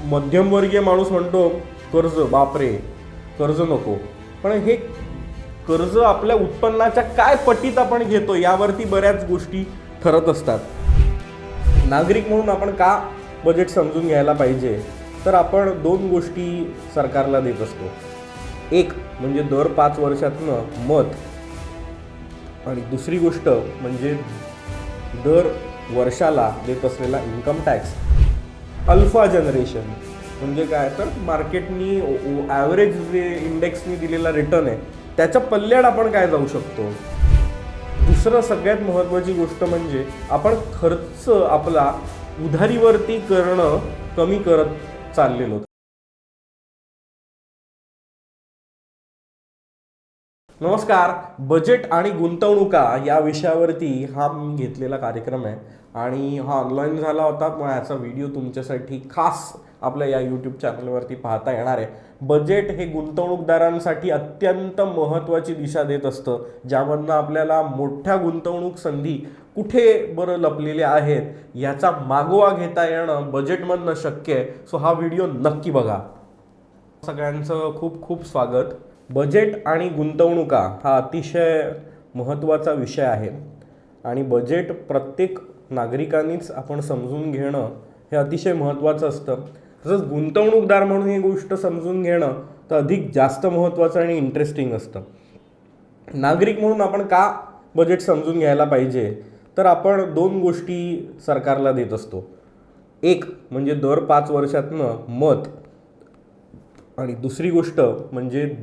मध्यमवर्गीय माणूस म्हणतो कर्ज, बापरे कर्ज नको, पण हे कर्ज आपल्या उत्पन्नाच्या काय पटीत आपण घेतो यावरती बऱ्याच गोष्टी ठरत असतात. नागरिक म्हणून आपण का बजेट समजून घ्यायला पाहिजे, तर आपण दोन गोष्टी सरकारला देत असतो. एक म्हणजे दर 5 वर्षातनं मत, आणि दुसरी गोष्ट म्हणजे दर वर्षाला देत असलेला इन्कम टॅक्स. अल्फा जनरेशन म्हणजे काय, तर मार्केटनी ॲव्हरेज जे इंडेक्सनी दिलेला रिटर्न आहे त्याच्या पल्ल्यात आपण काय जाऊ शकतो. दुसरं सगळ्यात महत्त्वाची गोष्ट म्हणजे आपण खर्च आपला उधारीवरती करणं कमी करत चाललेलो. नमस्कार. बजेट आणि गुंतवणुका या विषयावरती हा मी घेतलेला कार्यक्रम आहे आणि हा ऑनलाईन झाला होता, पण याचा व्हिडिओ तुमच्यासाठी खास आपल्या या यूट्यूब चॅनलवरती पाहता येणार आहे. बजेट हे गुंतवणूकदारांसाठी अत्यंत महत्त्वाची दिशा देत असतं, ज्यामधनं आपल्याला मोठ्या गुंतवणूक संधी कुठे बरं लपलेल्या आहेत याचा मागोवा घेता येणं बजेटमधनं शक्य आहे. सो हा व्हिडिओ नक्की बघा. सगळ्यांचं खूप खूप स्वागत. बजेट आणि गुंतवणुका हा अतिशय महत्त्वाचा विषय आहे आणि बजेट प्रत्येक नागरिकांनीच आपण समजून घेणं हे अतिशय महत्त्वाचं असतं. तसंच गुंतवणूकदार म्हणून ही गोष्ट समजून घेणं तर अधिक जास्त महत्त्वाचं आणि इंटरेस्टिंग असतं. नागरिक म्हणून आपण का बजेट समजून घ्यायला पाहिजे, तर आपण दोन गोष्टी सरकारला देत असतो. एक म्हणजे दर 5 वर्षातनं मत, आणि दुसरी गोष्ट म्हणजे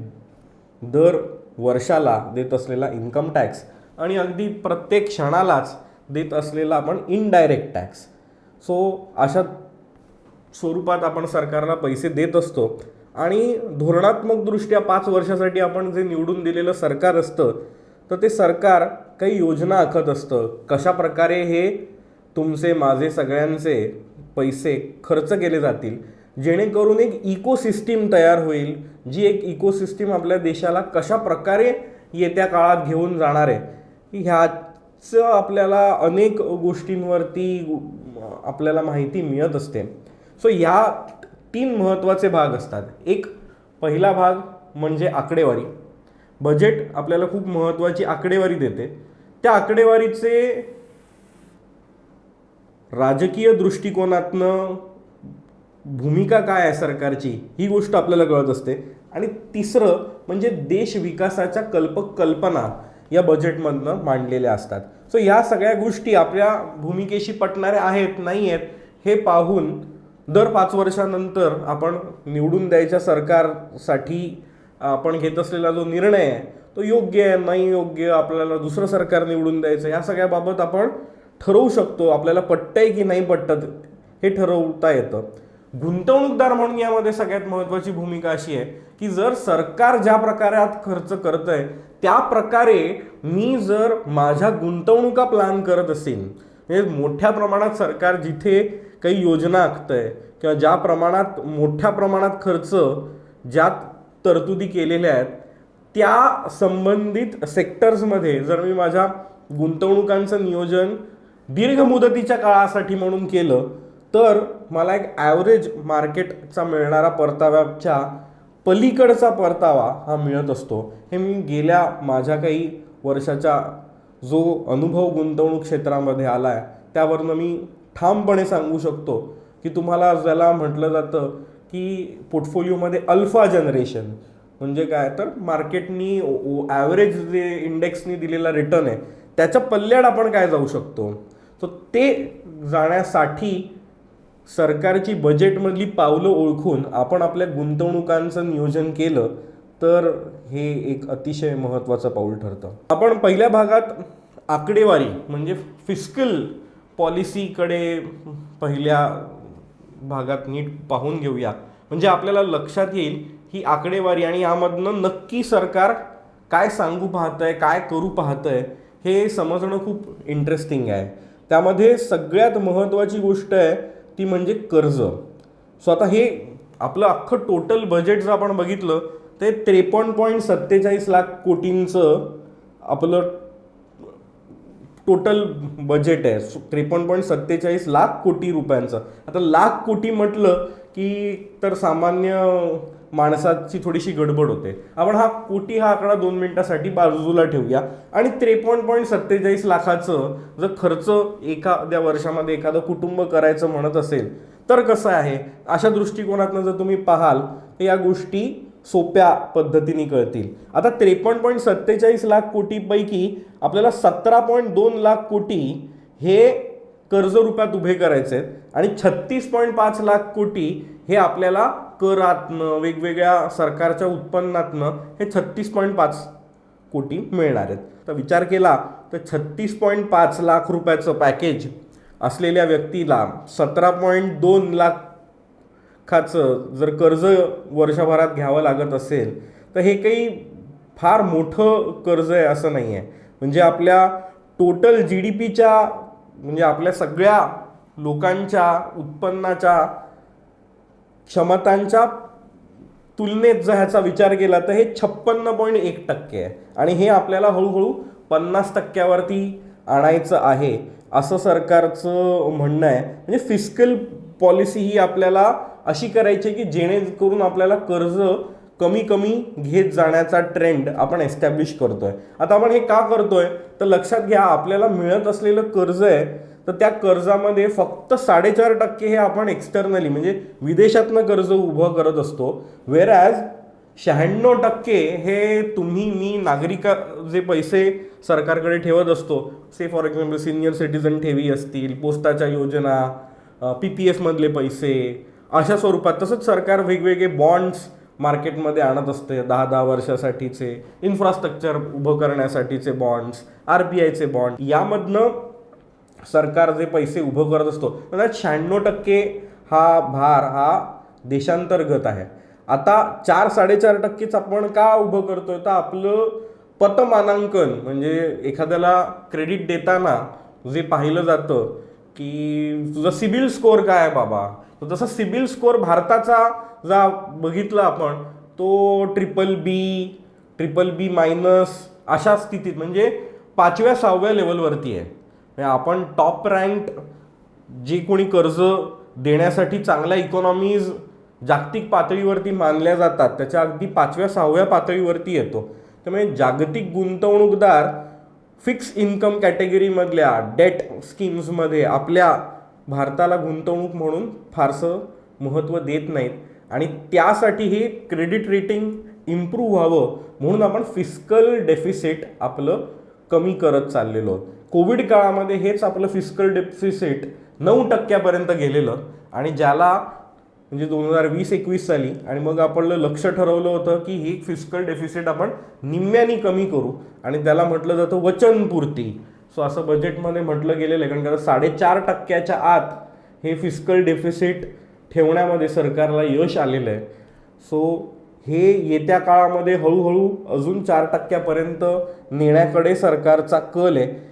दर वर्षाला देत असलेला इन्कम टॅक्स, आणि अगदी प्रत्येक क्षणालाच देत असलेला आपण इनडायरेक्ट टॅक्स. सो अशा स्वरूपात आपण सरकारला पैसे देत असतो आणि धोरणात्मकदृष्ट्या 5 वर्षासाठी आपण जे निवडून दिलेलं सरकार असतं, तर ते सरकार काही योजना आखत असतं कशा प्रकारे हे तुमचे माझे सगळ्यांचे पैसे खर्च केले जातील, जेणेकरून एक इकोसिस्टीम तयार होईल, जी एक इकोसिस्टीम आपल्या देशाला कशा प्रकारे येत्या काळात घेऊन जाणार आहे ह्याचं आपल्याला अनेक गोष्टींवरती आपल्याला माहिती मिळत असते. सो ह्या 3 महत्त्वाचे भाग असतात. एक पहिला भाग म्हणजे आकडेवारी. बजेट आपल्याला खूप महत्त्वाची आकडेवारी देते. त्या आकडेवारीचे राजकीय दृष्टिकोनातनं भूमिका काय आहे सरकारची ही गोष्ट आपल्याला कळत असते. आणि तिसरं म्हणजे देश विकासाच्या कल्पना या बजेटमधनं मांडलेल्या असतात. सो या सगळ्या गोष्टी आपल्या भूमिकेशी पटणाऱ्या आहेत नाही आहेत हे पाहून दर 5 वर्षानंतर आपण निवडून द्यायच्या सरकारसाठी आपण घेत असलेला जो निर्णय आहे तो योग्य आहे नाही योग्य, आपल्याला दुसरं सरकार निवडून द्यायचं, या सगळ्याबाबत आपण ठरवू शकतो. आपल्याला पटतंय की नाही पटत हे ठरवता येतं. गुंतवणूकदार म्हणून यामध्ये सगळ्यात महत्त्वाची भूमिका अशी आहे की जर सरकार ज्या प्रकारात खर्च करत आहे त्या प्रकारे मी जर माझ्या गुंतवणुका प्लॅन करत असेल, म्हणजे मोठ्या प्रमाणात सरकार जिथे काही योजना आखतंय किंवा ज्या प्रमाणात मोठ्या प्रमाणात खर्च ज्यात तरतुदी केलेल्या आहेत त्या संबंधित सेक्टर्समध्ये जर मी माझ्या गुंतवणुकांचं नियोजन दीर्घ मुदतीच्या काळासाठी म्हणून केलं, तर मला एक ॲव्हरेज मार्केटचा मिळणारा परताव्याच्या पलीकडचा परतावा हा मिळत असतो. हे मी गेल्या माझ्या काही वर्षाचा जो अनुभव गुंतवणूक क्षेत्रामध्ये आला आहे त्यावरनं मी ठामपणे सांगू शकतो की तुम्हाला ज्याला म्हटलं जातं की पोर्टफोलिओमध्ये अल्फा जनरेशन म्हणजे काय, तर मार्केटनी ॲव्हरेज जे इंडेक्सनी दिलेला रिटर्न आहे त्याच्या पल्ल्यात आपण काय जाऊ शकतो. तर ते जाण्यासाठी सरकारची बजेटमधली पावलं ओळखून आपण आपल्या गुंतवणुकांचं नियोजन केलं तर हे एक अतिशय महत्त्वाचं पाऊल ठरतं. आपण पहिल्या भागात आकडेवारी म्हणजे फिस्कल पॉलिसीकडे पहिल्या भागात नीट पाहून घेऊया, म्हणजे आपल्याला लक्षात येईल ही आकडेवारी आणि यामधनं नक्की सरकार काय सांगू पाहतंय काय करू पाहतंय हे समजणं खूप इंटरेस्टिंग आहे. त्यामध्ये सगळ्यात महत्त्वाची गोष्ट आहे ती म्हणजे कर्ज. सो आता हे आपलं अख्खं टोटल बजेट जर आपण बघितलं ते 53.47 लाख कोटींचं आपलं टोटल बजेट आहे 53.47 लाख कोटी रुपयांचं. आता लाख कोटी म्हटलं की तर सामान्य माणसाची थोडीशी गडबड होते. आपण हा आकडा 2 मिनिटासाठी बाजूला ठेवूया आणि 53.47 लाखाचं जर खर्च एखाद्या वर्षामध्ये एखादं कुटुंब करायचं म्हणत असेल तर कसं आहे, अशा दृष्टिकोनातनं जर तुम्ही पाहाल तर या गोष्टी सोप्या पद्धतीने कळतील. आता 53.47 लाख कोटीपैकी आपल्याला 17.2 लाख कोटी हे कर्ज रूपात उभे करायचे आहेत आणि 36.5 लाख कोटी हे आपल्याला करातनं वेगवेगळ्या सरकारच्या उत्पन्नातनं हे 36.5 कोटी मिळणार आहेत. तर विचार केला तर 36.5 लाख रुपयाचं पॅकेज असलेल्या व्यक्तीला 17.2 लाखाचं जर कर्ज वर्षभरात घ्यावं लागत असेल तर हे काही फार मोठं कर्ज आहे असं नाही आहे. म्हणजे आपल्या टोटल GDPच्या म्हणजे आपल्या सगळ्या लोकांच्या उत्पन्नाच्या क्षमतांच्या तुलनेत जर ह्याचा विचार केला तर हे 56.1% आहे आणि हे आपल्याला हळूहळू 50%वरती आणायचं आहे असं सरकारचं म्हणणं आहे. म्हणजे फिस्कल पॉलिसी ही आपल्याला अशी करायची की जेणेकरून आपल्याला कर्ज कमी कमी घेत जाण्याचा ट्रेंड आपण एस्टॅब्लिश करतोय. आता आपण हे का करतोय तर लक्षात घ्या, आपल्याला मिळत असलेलं कर्ज आहे तर त्या कर्जामध्ये फक्त 4.5% हे आपण एक्सटर्नली म्हणजे विदेशातनं कर्ज उभं करत असतो. व्हेरॅज 96% हे तुम्ही मी नागरिक जे पैसे सरकारकडे ठेवत असतो, से फॉर एक्झाम्पल सिनियर सिटीजन ठेवी असतील, पोस्टाच्या योजना, PPF मधले पैसे अशा स्वरूपात. तसंच सरकार वेगवेगळे बॉन्ड्स मार्केटमध्ये आणत असते 10-10 वर्षासाठीचे, इन्फ्रास्ट्रक्चर उभं करण्यासाठीचे बॉन्ड्स, RBIचे बॉन्ड, यामधनं सरकार जे पैसे उभं करत असतो त्यात 96% हा भार हा देशांतर्गत आहे. आता 4-4.5%च आपण का उभं करतोय तर आपलं पतमानांकन म्हणजे एखाद्याला क्रेडिट देताना जे पाहिलं जातं की तुझा सिबिल स्कोअर काय आहे बाबा, तर तसा सिबिल स्कोअर भारताचा जर बघितला आपण तो BBB- अशा स्थितीत म्हणजे 5व्या-6व्या लेवलवरती आहे. आपण टॉप रँक जे कोणी कर्ज देण्यासाठी चांगल्या इकॉनॉमीज जागतिक पातळीवरती मानल्या जातात त्याच्या अगदी 5व्या-6व्या पातळीवरती येतो. त्यामुळे जागतिक गुंतवणूकदार फिक्स इन्कम कॅटेगरीमधल्या डेट स्कीम्समध्ये आपल्या भारताला गुंतवणूक म्हणून फारसं महत्त्व देत नाहीत आणि त्यासाठी हे क्रेडिट रेटिंग इम्प्रूव्ह व्हावं म्हणून आपण फिस्कल डेफिसिट आपलं कमी करत चाललेलो आहोत. कोविड काळामध्ये हेच आपलं फिस्कल डेफिसिट 9% गेलेलं आणि ज्याला म्हणजे 2020-21 साली आणि मग आपण लक्ष ठरवलं होतं की हे फिस्कल डेफिसिट आपण निम्म्यानी कमी करू आणि त्याला म्हटलं जातं वचनपूर्ती. सो असं बजेटमध्ये म्हटलं गेलेलं आहे, कारण 4.5%च्या आत हे फिस्कल डेफिसिट ठेवण्यामध्ये सरकारला यश आलेलं आहे. सो हे येत्या काळामध्ये हळूहळू अजून 4%पर्यंत नेण्याकडे सरकारचा कल आहे.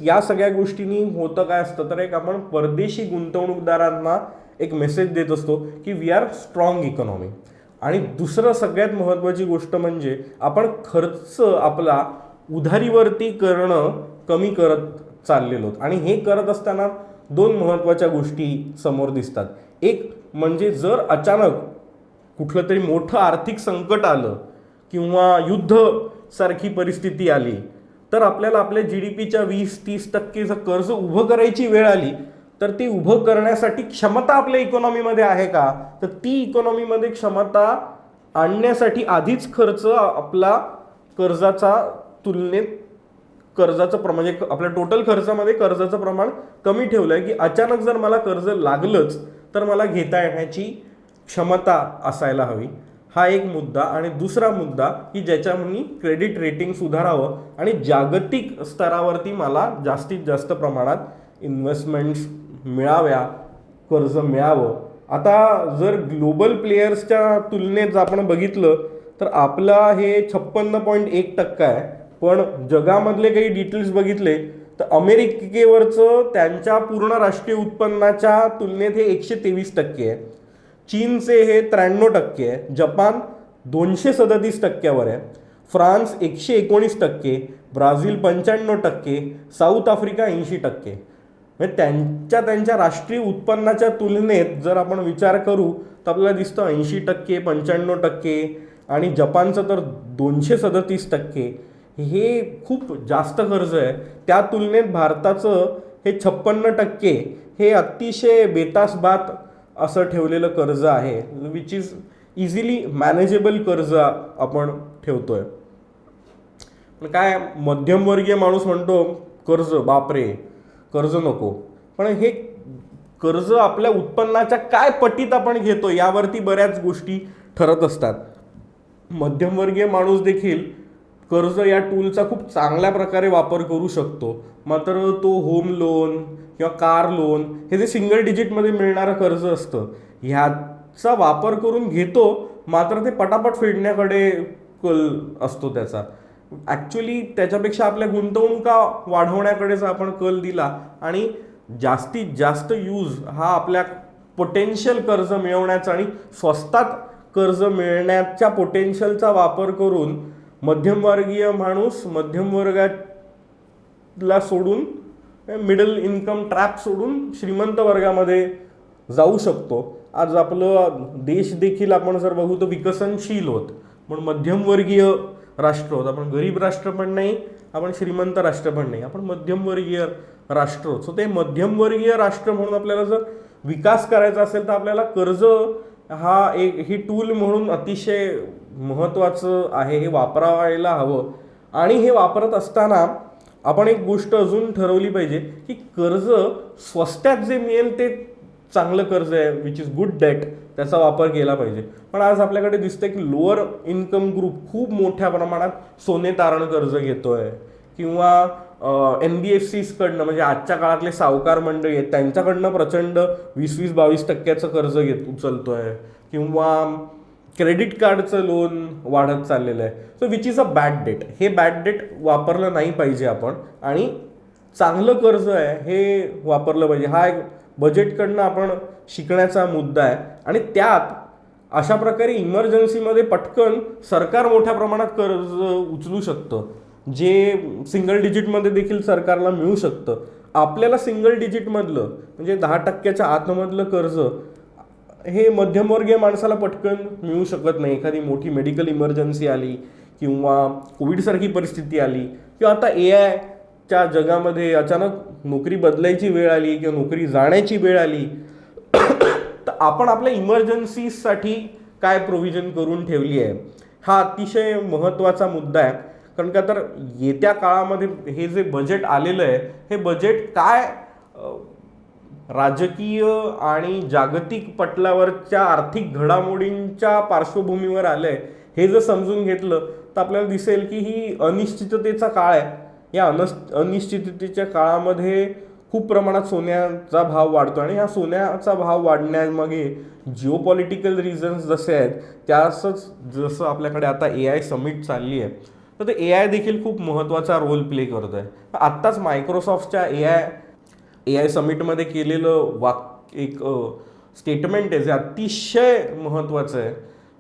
या सगळ्या गोष्टींनी होतं काय असतं तर एक आपण परदेशी गुंतवणूकदारांना एक मेसेज देत असतो की वी आर स्ट्रॉंग इकॉनॉमी. आणि दुसरं सगळ्यात महत्त्वाची गोष्ट म्हणजे आपण खर्च आपला उधारीवरती करणं कमी करत चाललेलो आणि हे करत असताना 2 महत्त्वाच्या गोष्टी समोर दिसतात. एक म्हणजे जर अचानक कुठलं तरी मोठं आर्थिक संकट आलं किंवा युद्ध सारखी परिस्थिती आली तर आपल्याला आपल्या GDPच्या 20-30% जर कर्ज उभं करायची वेळ आली तर ती उभं करण्यासाठी क्षमता आपल्या इकॉनॉमीमध्ये आहे का, तर ती इकॉनॉमीमध्ये क्षमता आणण्यासाठी आधीच खर्च आपला कर्जाचा तुलनेत कर्जाचं म्हणजे आपल्या टोटल खर्चामध्ये कर्जाचं प्रमाण कमी ठेवलं आहे की अचानक जर मला कर्ज लागलंच तर मला घेता येण्याची क्षमता असायला हवी. हा एक मुद्दा. आणि दुसरा मुद्दा की ज्याच्यामुळे क्रेडिट रेटिंग सुधारावं आणि जागतिक स्तरावरती मला जास्तीत जास्त प्रमाणात इन्व्हेस्टमेंट्स मिळाव्या, कर्ज मिळावं. आता जर ग्लोबल प्लेयर्सच्या तुलनेत आपण बघितलं तर आपला हे 56.1% आहे, पण जगामधले काही डिटेल्स बघितले तर अमेरिकेवरचं त्यांच्या पूर्ण राष्ट्रीय उत्पन्नाच्या तुलनेत हे 123% आहे. चीनचे हे 93% आहे, जपान 237%वर आहे, फ्रान्स 119%, ब्राझील 95%, साऊथ आफ्रिका 80%. म्हणजे त्यांच्या राष्ट्रीय उत्पन्नाच्या तुलनेत जर आपण विचार करू तर आपल्याला दिसतं 80%, 95%, आणि जपानचं तर 237%. हे खूप जास्त कर्ज आहे. त्या तुलनेत भारताचं हे 56%, हे अतिशय बेतासबात असं ठेवलेलं कर्ज आहे, विच इज इझिली मॅनेजेबल कर्ज आपण ठेवतोय. पण काय मध्यमवर्गीय माणूस म्हणतो कर्ज बापरे, कर्ज नको. पण हे कर्ज आपल्या उत्पन्नाच्या काय पटीत आपण घेतो यावरती बऱ्याच गोष्टी ठरत असतात. मध्यमवर्गीय माणूस देखील कर्ज या टूलचा खूप चांगल्या प्रकारे वापर करू शकतो. मात्र तो होम लोन किंवा कार लोन हे जे सिंगल डिजिटमध्ये मिळणारं कर्ज असतं ह्याचा वापर करून घेतो, मात्र ते पटापट फेडण्याकडे कल असतो त्याचा. ॲक्च्युली त्याच्यापेक्षा आपल्या गुंतवणुका वाढवण्याकडेच आपण कल दिला आणि जास्तीत जास्त यूज हा आपल्या पोटेन्शियल कर्ज मिळवण्याचा आणि स्वस्तात कर्ज मिळण्याच्या पोटेन्शियलचा वापर करून मध्यमवर्गीय माणूस मध्यम वर्गाला सोडून मिडल इन्कम ट्रॅप सोडून श्रीमंत वर्गामध्ये जाऊ शकतो. आज आपलं देश देखील आपण जर बघू तर विकसनशील होत, पण मध्यमवर्गीय राष्ट्र होत. आपण गरीब राष्ट्र पण नाही, आपण श्रीमंत राष्ट्र पण नाही, आपण मध्यमवर्गीय राष्ट्र होत. सो ते मध्यमवर्गीय राष्ट्र म्हणून आपल्याला जर विकास करायचा असेल तर आपल्याला कर्ज हा ही टूल म्हणून अतिशय महत्त्वाचं आहे, हे वापरायला हवं. आणि हे वापरत असताना आपण एक गोष्ट अजून ठरवली पाहिजे की कर्ज स्वस्तात जे मिळेल ते चांगलं कर्ज आहे, विच इज गुड डेट, त्याचा वापर केला पाहिजे. पण आज आपल्याकडे दिसतंय की लोअर इन्कम ग्रुप खूप मोठ्या प्रमाणात सोने तारण कर्ज घेतोय, किंवा NBFCsकडनं म्हणजे आजच्या काळातले सावकार मंडळी आहेत त्यांच्याकडनं प्रचंड 20-22% कर्ज उचलतोय, किंवा क्रेडिट कार्डचं लोन वाढत चाललेलं आहे. So which is a bad debt. हे बॅड डेट वापरलं नाही पाहिजे आपण, आणि चांगलं कर्ज आहे हे वापरलं पाहिजे. हा एक बजेटकडनं आपण शिकण्याचा मुद्दा आहे. आणि त्यात अशा प्रकारे इमर्जन्सीमध्ये पटकन सरकार मोठ्या प्रमाणात कर्ज उचलू शकतं, जे सिंगल डिजिटमध्ये देखील सरकारला मिळू शकतं. आपल्याला सिंगल डिजिटमधलं म्हणजे 10%च्या आतमधलं कर्ज हे मध्यमवर्गीय माणसाला पटकन मिळू शकत नाही. एखादी मोठी मेडिकल इमर्जन्सी आली, किंवा कोविडसारखी परिस्थिती आली, किंवा आता AIच्या जगामध्ये अचानक नोकरी बदलायची वेळ आली किंवा नोकरी जाण्याची वेळ आली, तर आपण आपल्या इमर्जन्सीसाठी काय प्रोव्हिजन करून ठेवली आहे हा अतिशय महत्त्वाचा मुद्दा आहे. कारण का तर येत्या काळामध्ये हे जे बजेट आलेलं आहे हे बजेट काय राजकीय आणि जागतिक पटलावरच्या आर्थिक घडामोडींच्या पार्श्वभूमीवर आलं आहे हे जर समजून घेतलं तर आपल्याला दिसेल की ही अनिश्चिततेचा काळ आहे. या अनिश्चिततेच्या काळामध्ये खूप प्रमाणात सोन्याचा भाव वाढतो, आणि ह्या सोन्याचा भाव वाढण्यामागे जिओपॉलिटिकल रिझन्स जसे आहेत त्यासच जसं आपल्याकडे आता AI समिट चालली आहे, तर ते AI देखील खूप महत्त्वाचा रोल प्ले करत आहे. आत्ताच मायक्रोसॉफ्टच्या AI समिटमध्ये केलेलं एक स्टेटमेंट आहे जे अतिशय महत्त्वाचं आहे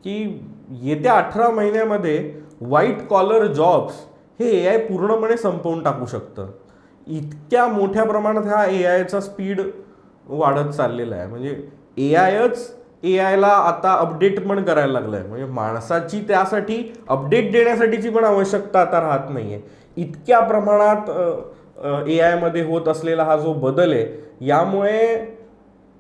की येत्या 18 महिन्यामध्ये व्हाईट कॉलर जॉब्स हे AI पूर्णपणे संपवून टाकू शकतं. इतक्या मोठ्या प्रमाणात हा AIचा स्पीड वाढत चाललेला आहे. म्हणजे AIला आता अपडेट पण करायला लागलं आहे. म्हणजे माणसाची त्यासाठी अपडेट देण्यासाठीची पण आवश्यकता आता राहत नाही आहे. इतक्या प्रमाणात AIमध्ये होत असलेला हा जो बदल आहे, यामुळे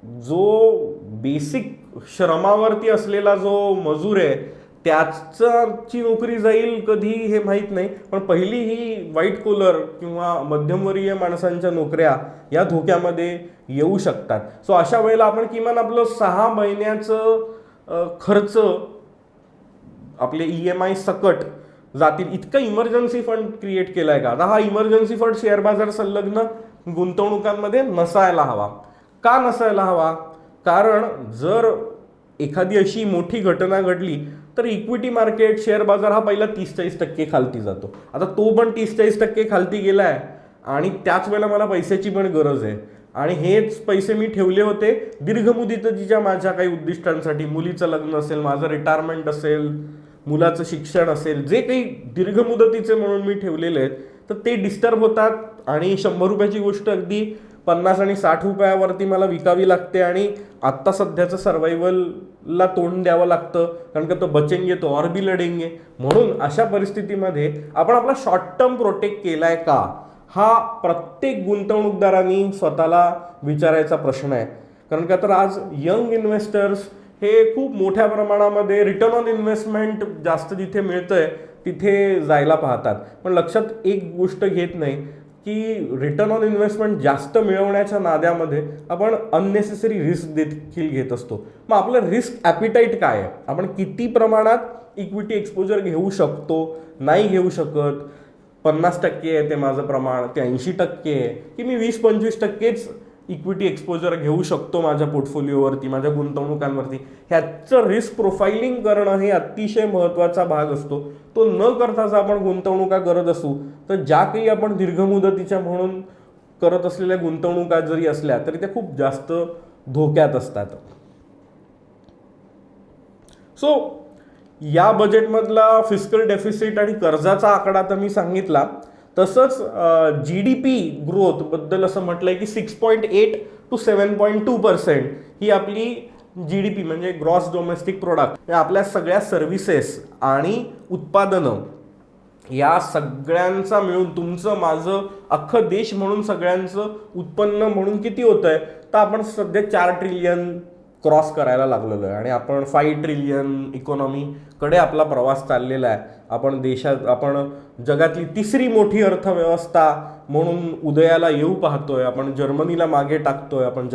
जो बेसिक श्रमावरती असलेला जो मजूर आहे त्याची नोकरी जाईल कधी हे माहीत नाही, पण पहिली ही व्हाईट कॉलर किंवा मध्यमवर्गीय माणसांच्या नोकऱ्या या धोक्यामध्ये येऊ शकतात. सो अशा वेळेला आपण किमान आपलं 6 महिन्याचं खर्च आपले EMI सकट जातील इतका इमर्जन्सी फंड क्रिएट केलाय का? आता हा इमर्जन्सी फंड शेअर बाजार संलग्न गुंतवणुकांमध्ये नसायला हवा. का नसायला हवा? कारण जर एखादी अशी मोठी घटना घडली तर इक्विटी मार्केट शेअर बाजार हा पहिला 30-40% खालती जातो. आता तो पण 30-40% खालती गेला आहे, आणि त्याच वेळेला मला पैशाची पण गरज आहे, आणि हेच पैसे मी ठेवले होते दीर्घ मुदतीच्या माझ्या काही उद्दिष्टांसाठी. मुलीचं लग्न असेल, माझं रिटायरमेंट असेल, मुलाचं शिक्षण असेल, जे काही दीर्घ मुदतीचे म्हणून मी ठेवलेले आहेत तर ते डिस्टर्ब होतात आणि 100 रुपयाची गोष्ट अगदी 50 आणि 60 रुपयावरती मला विकावी लागते आणि आत्ता सध्याचं सर्वायवलला तोंड द्यावं लागतं, कारण का तो बचेंगे तो और भी लढेंगे. म्हणून अशा परिस्थितीमध्ये आपण आपला शॉर्ट टर्म प्रोटेक्ट केलाय का, हा प्रत्येक गुंतवणूकदारांनी स्वतःला विचारायचा प्रश्न आहे. कारण का तर आज यंग इन्व्हेस्टर्स हे खूप मोठ्या प्रमाणामध्ये रिटर्न ऑन इन्व्हेस्टमेंट जास्त जिथे मिळतंय तिथे जायला पाहतात, पण लक्षात एक गोष्ट घेत नाही की रिटर्न ऑन इन्व्हेस्टमेंट जास्त मिळवण्याच्या नाद्यामध्ये आपण अननेसेसरी रिस्क देखील घेत असतो. मग आपलं रिस्क ॲपिटाईट काय आहे, आपण किती प्रमाणात इक्विटी एक्सपोजर घेऊ शकतो, नाही घेऊ शकत. 50% आहे ते माझं प्रमाण, ते 80% आहे की मी 20-25%च इक्विटी एक्सपोजर घेऊ शकतो माझ्या पोर्टफोलिओवरती, माझ्या गुंतवणुकांवरती. ह्याचं रिस्क प्रोफाइलिंग करणं हे अतिशय महत्त्वाचा भाग असतो. तो न करताच आपण गुंतवणुका करत असू तर ज्या काही आपण दीर्घ मुदतीच्या म्हणून करत असलेल्या गुंतवणुका जरी असल्या तरी त्या खूप जास्त धोक्यात असतात. सो या बजेटमधला फिस्कल डेफिसिट आणि कर्जाचा आकडा तर मी सांगितला. तसंच GDP ग्रोथबद्दल असं म्हटलंय की 6.8 to 7.2% ही आपली GDP म्हणजे ग्रॉस डोमेस्टिक प्रोडक्ट, आपल्या सगळ्या सर्व्हिसेस आणि उत्पादनं या सगळ्यांचा मिळून तुमचं माझं अख्खं देश म्हणून सगळ्यांचं उत्पन्न म्हणून किती होतं आहे, तर आपण सध्या 4 ट्रिलियन क्रॉस करायला लागलेलो आहे आणि आपण 5 ट्रिलियन इकॉनॉमीकडे आपला प्रवास चाललेला आहे. आपण जगातली 3री मोठी अर्थव्यवस्था म्हणून उदयाला येऊ पाहतोय. आपण जर्मनीला मागे टाकतोय, आपण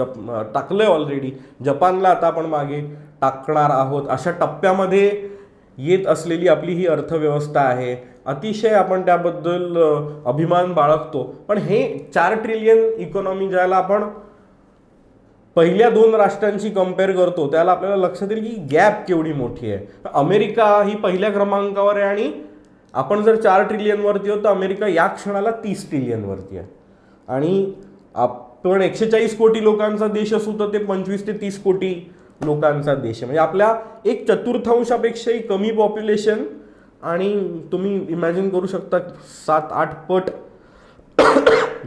टाकलंय ऑलरेडी, जपानला आता आपण मागे टाकणार आहोत. अशा टप्प्यामध्ये येत असलेली आपली ही अर्थव्यवस्था आहे. अतिशय आपण त्याबद्दल अभिमान बाळगतो. पण हे 4 ट्रिलियन इकॉनॉमी ज्याला आपण पहिल्या 2 राष्ट्रांची कंपेअर करतो त्याला आपल्याला लक्षात येईल की गॅप केवढी मोठी आहे. अमेरिका ही पहिल्या क्रमांकावर आहे आणि आपण जर 4 ट्रिलियनवरती आहोत तर अमेरिका या क्षणाला 30 ट्रिलियनवरती आहे. आणि आपण 140 कोटी लोकांचा देश असू तर ते 25 ते 30 कोटी लोकांचा देश आहे. म्हणजे आपल्या 1/4पेक्षाही कमी पॉप्युलेशन आणि तुम्ही इमॅजिन करू शकता 7-8 पट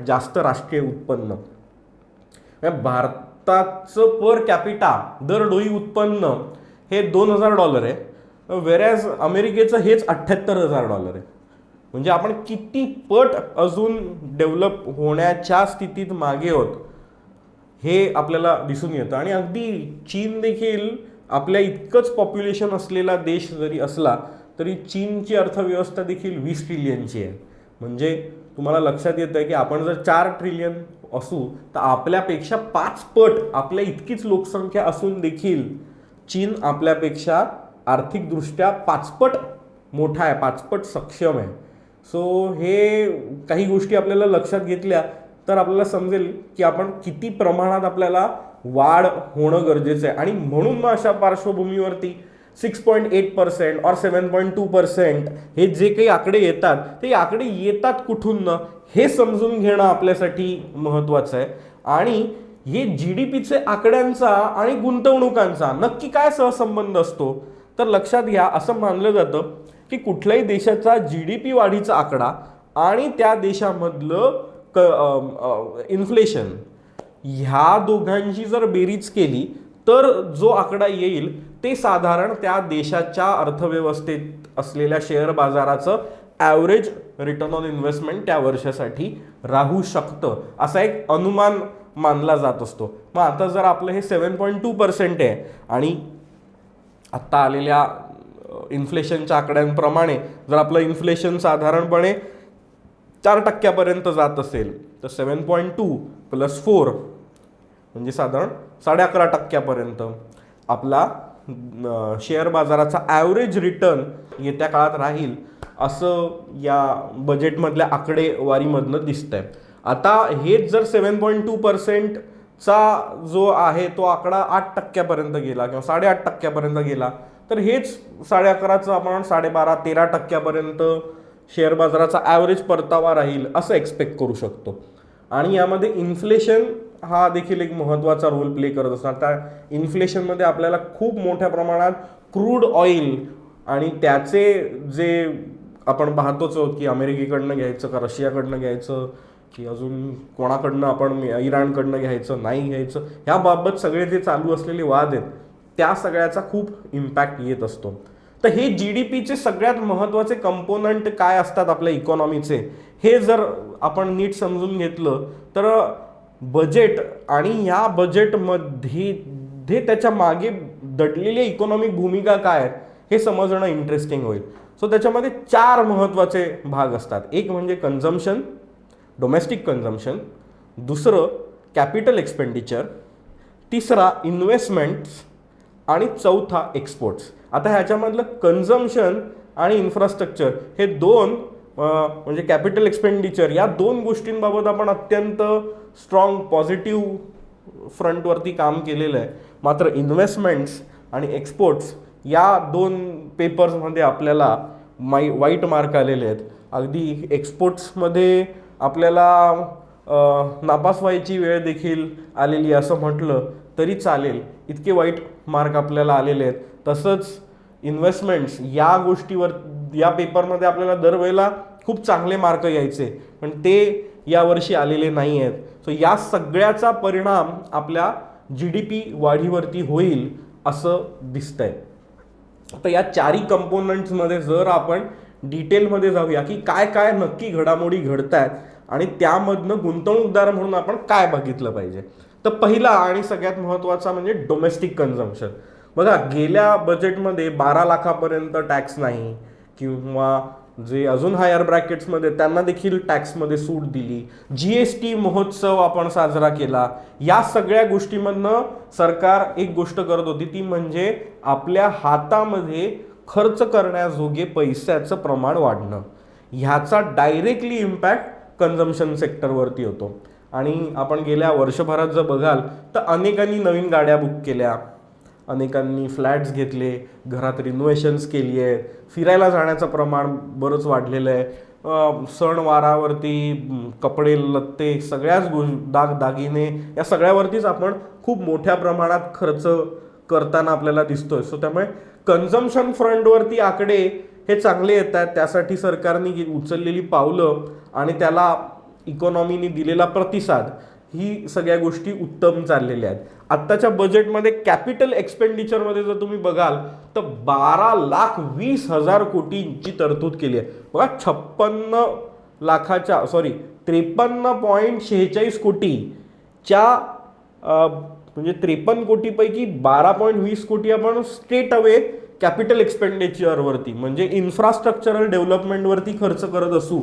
जास्त राष्ट्रीय उत्पन्न. भारताचं पर कॅपिटा दर डोई उत्पन्न हे $2,000 आहे, वेरॅज अमेरिकेचं हेच $78,000 आहे. म्हणजे आपण किती पट अजून डेव्हलप होण्याच्या स्थितीत मागे आहोत हे आपल्याला दिसून येतं. आणि अगदी चीन देखील आपल्या इतकंच पॉप्युलेशन असलेला देश जरी असला तरी चीनची अर्थव्यवस्था देखील 20 ट्रिलियनची आहे. म्हणजे तुम्हाला लक्षात येतं आहे की आपण जर 4 ट्रिलियन असू तर आपल्यापेक्षा 5 पट आपल्या इतकीच लोकसंख्या असून देखील चीन आपल्यापेक्षा आर्थिकदृष्ट्या 5 पट मोठा आहे, 5 पट सक्षम आहे. सो हे काही गोष्टी आपल्याला लक्षात घेतल्या तर आपल्याला समजेल की आपण किती प्रमाणात आपल्याला वाढ होणं गरजेचं आहे. आणि म्हणून मग अशा पार्श्वभूमीवरती 6.8% और 7.2% हे जे काही आकडे येतात ते आकडे येतात कुठून ना हे समजून घेणं आपल्यासाठी महत्त्वाचं आहे. आणि हे GDPचे आकड्यांचा आणि गुंतवणुकांचा नक्की काय सहसंबंध असतो तर लक्षात घ्या, असं मानलं जातं की कुठल्याही देशाचा GDP वाढीचा आकडा आणि त्या देशामधलं इन्फ्लेशन ह्या दोघांची जर बेरीज केली तर जो आकडा येईल ते साधारण त्या देशाच्या अर्थव्यवस्थेत असलेल्या शेअर बाजाराचं ॲव्हरेज रिटर्न ऑन इन्व्हेस्टमेंट त्या वर्षासाठी राहू शकतं, असा एक अनुमान मानला जात असतो. मग आता जर आपलं हे 7.2% आहे आणि आत्ता आलेल्या इन्फ्लेशनच्या आकड्यांप्रमाणे जर आपलं इन्फ्लेशन साधारणपणे 4% जात असेल तर 7.2 + 4 म्हणजे साधारण 11.5% आपला शेअर बाजाराचा ॲव्हरेज रिटर्न येत्या काळात राहील असं या बजेटमधल्या आकडेवारीमधनं दिसतंय. आता हेच जर 7.2%चा जो आहे तो आकडा 8% गेला किंवा 8.5% गेला तर हेच 11.5% आपण 12.5-13% शेअर बाजाराचा ॲव्हरेज परतावा राहील असं एक्सपेक्ट करू शकतो. आणि यामध्ये इन्फ्लेशन हा देखील एक महत्त्वाचा रोल प्ले करत असतो. आता इन्फ्लेशनमध्ये आपल्याला खूप मोठ्या प्रमाणात क्रूड ऑइल आणि त्याचे जे आपण पाहतोच आहोत की अमेरिकेकडनं घ्यायचं का रशियाकडनं घ्यायचं की अजून कोणाकडनं आपण इराणकडनं घ्यायचं नाही घ्यायचं, ह्याबाबत सगळे जे चालू असलेले वाद आहेत त्या सगळ्याचा खूप इम्पॅक्ट येत असतो. तर हे GDPचे सगळ्यात महत्त्वाचे कंपोनंट काय असतात आपल्या इकॉनॉमीचे, हे जर आपण नीट समजून घेतलं तर बजेट आणि या बजेटमध्ये त्याच्या मागे दडलेली इकॉनॉमिक भूमिका काय आहे हे समजणं इंटरेस्टिंग होईल. सो त्याच्यामध्ये 4 महत्त्वाचे भाग असतात. एक म्हणजे कन्झम्शन, डोमेस्टिक कन्झम्शन, दुसरं कॅपिटल एक्सपेंडिचर, तिसरा इन्व्हेस्टमेंट्स आणि चौथा एक्सपोर्ट्स. आता ह्याच्यामधलं कन्झम्शन आणि इन्फ्रास्ट्रक्चर हे दोन म्हणजे कॅपिटल एक्सपेंडिचर या 2 गोष्टींबाबत आपण अत्यंत स्ट्रॉंग पॉझिटिव्ह फ्रंटवरती काम केलेलं आहे. मात्र इन्व्हेस्टमेंट्स आणि एक्सपोर्ट्स या 2 पेपर्समध्ये आपल्याला वाईट मार्क आलेले आहेत. अगदी एक्सपोर्ट्समध्ये आपल्याला नापास व्हायची वेळ देखील आलेली असं म्हटलं तरी चालेल, इतके वाईट मार्क आपल्याला आलेले आहेत. तसंच इन्व्हेस्टमेंट्स या गोष्टीवर या पेपरमध्ये आपल्याला दरवेळेला खूप चांगले मार्क यायचे, पण ते यावर्षी आलेले नाही आहेत. सो या सगळ्याचा परिणाम आपल्या GDP वाढीवरती होईल असं दिसतंय. आता या 4ही कंपोनंट्समध्ये जर आपण डिटेलमध्ये जाऊया की काय काय नक्की घडामोडी घडत आहेत आणि त्यामधनं गुंतवणूकदार म्हणून आपण काय बघितलं पाहिजे. तर पहिला आणि सगळ्यात महत्त्वाचा म्हणजे डोमेस्टिक कन्झम्पशन. बघा, गेल्या बजेटमध्ये 12 लाखापर्यंत टॅक्स नाही, किंवा जे अजून हायर ब्रॅकेट्समध्ये त्यांना देखील टॅक्समध्ये सूट दिली. GST महोत्सव आपण साजरा केला. या सगळ्या गोष्टीमधनं सरकार एक गोष्ट करत होती, ती म्हणजे आपल्या हातामध्ये खर्च करण्याजोगे पैशाचं प्रमाण वाढणं. ह्याचा डायरेक्टली इम्पॅक्ट कन्झम्पशन सेक्टरवरती होतो. आणि आपण गेल्या वर्षभरात जर बघाल तर अनेकांनी नवीन गाड्या बुक केल्या, अनेकांनी फ्लॅट्स घेतले, घरात रिनोव्हेशन्स केली आहे, फिरायला जाण्याचं प्रमाण बरंच वाढलेलं आहे. सणवारावरती कपडे लत्ते सगळ्याच दागिने या सगळ्यावरतीच आपण खूप मोठ्या प्रमाणात खर्च करताना आपल्याला दिसतोय. सो त्यामुळे कन्झम्पशन फ्रंटवरती आकडे हे चांगले येत आहेत. त्यासाठी सरकारने उचललेली पावलं आणि त्याला इकॉनॉमीने दिलेला प्रतिसाद ही सगळ्या गोष्टी उत्तम चाललेल्या आहेत. आत्ताच्या बजेटमध्ये कॅपिटल एक्सपेंडिचरमध्ये जर तुम्ही बघाल तर 12,20,000 कोटींची तरतूद केली आहे. बघा, 53.46 कोटीच्या म्हणजे 53 कोटीपैकी 12.20 कोटी आपण स्ट्रेट अवे कॅपिटल एक्सपेंडिचरवरती म्हणजे इन्फ्रास्ट्रक्चरल डेव्हलपमेंटवरती खर्च करत असू.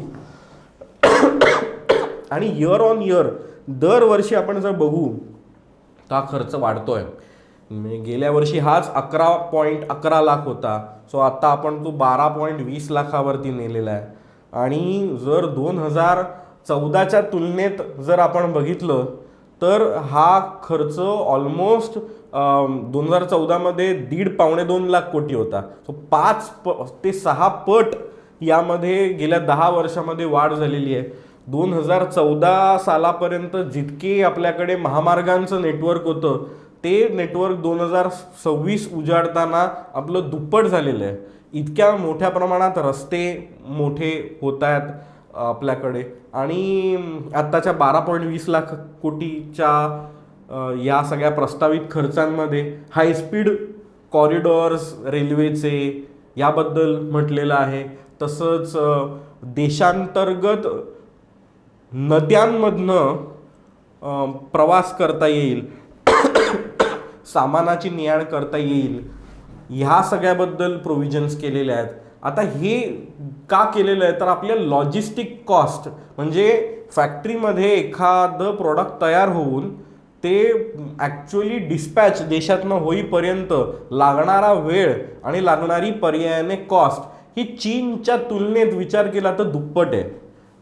आणि इयर ऑन इयर दरवर्षी आपण जर बघू तर हा खर्च वाढतोय. गेल्या वर्षी हाच 11.11 लाख होता. सो आता आपण तो 12.20 लाखावरती नेलेला आहे. आणि जर 2014च्या तुलनेत जर आपण बघितलं तर हा खर्च ऑलमोस्ट 2014मध्ये 1.5-2 लाख कोटी होता. सो 5 ते 6 पट यामध्ये गेल्या 10 वर्षामध्ये वाढ झालेली आहे. 2014 सालापर्यंत जितके आपल्याकडे महामार्गांचं नेटवर्क होतं ते नेटवर्क 2026 उजाडताना आपलं दुप्पट झालेलं आहे. इतक्या मोठ्या प्रमाणात रस्ते मोठे होत आहेत आपल्याकडे. आणि आत्ताच्या 12.20 लाख कोटीच्या या सगळ्या प्रस्तावित खर्चांमध्ये हायस्पीड कॉरिडॉर्स रेल्वेचे याबद्दल म्हटलेलं आहे. तसंच देशांतर्गत नद्यांमधनं प्रवास करता येईल, सामानाची ने-आण करता येईल, ह्या सगळ्याबद्दल प्रोव्हिजन्स केलेले आहेत. आता हे का केलेलं आहे तर आपल्या लॉजिस्टिक कॉस्ट म्हणजे फॅक्टरीमध्ये एखादं प्रॉडक्ट तयार होऊन ते ॲक्च्युअली डिस्पॅच देशातनं होईपर्यंत लागणारा वेळ आणि लागणारी पर्यायाने कॉस्ट ही चीनच्या तुलनेत विचार केला तर दुप्पट आहे.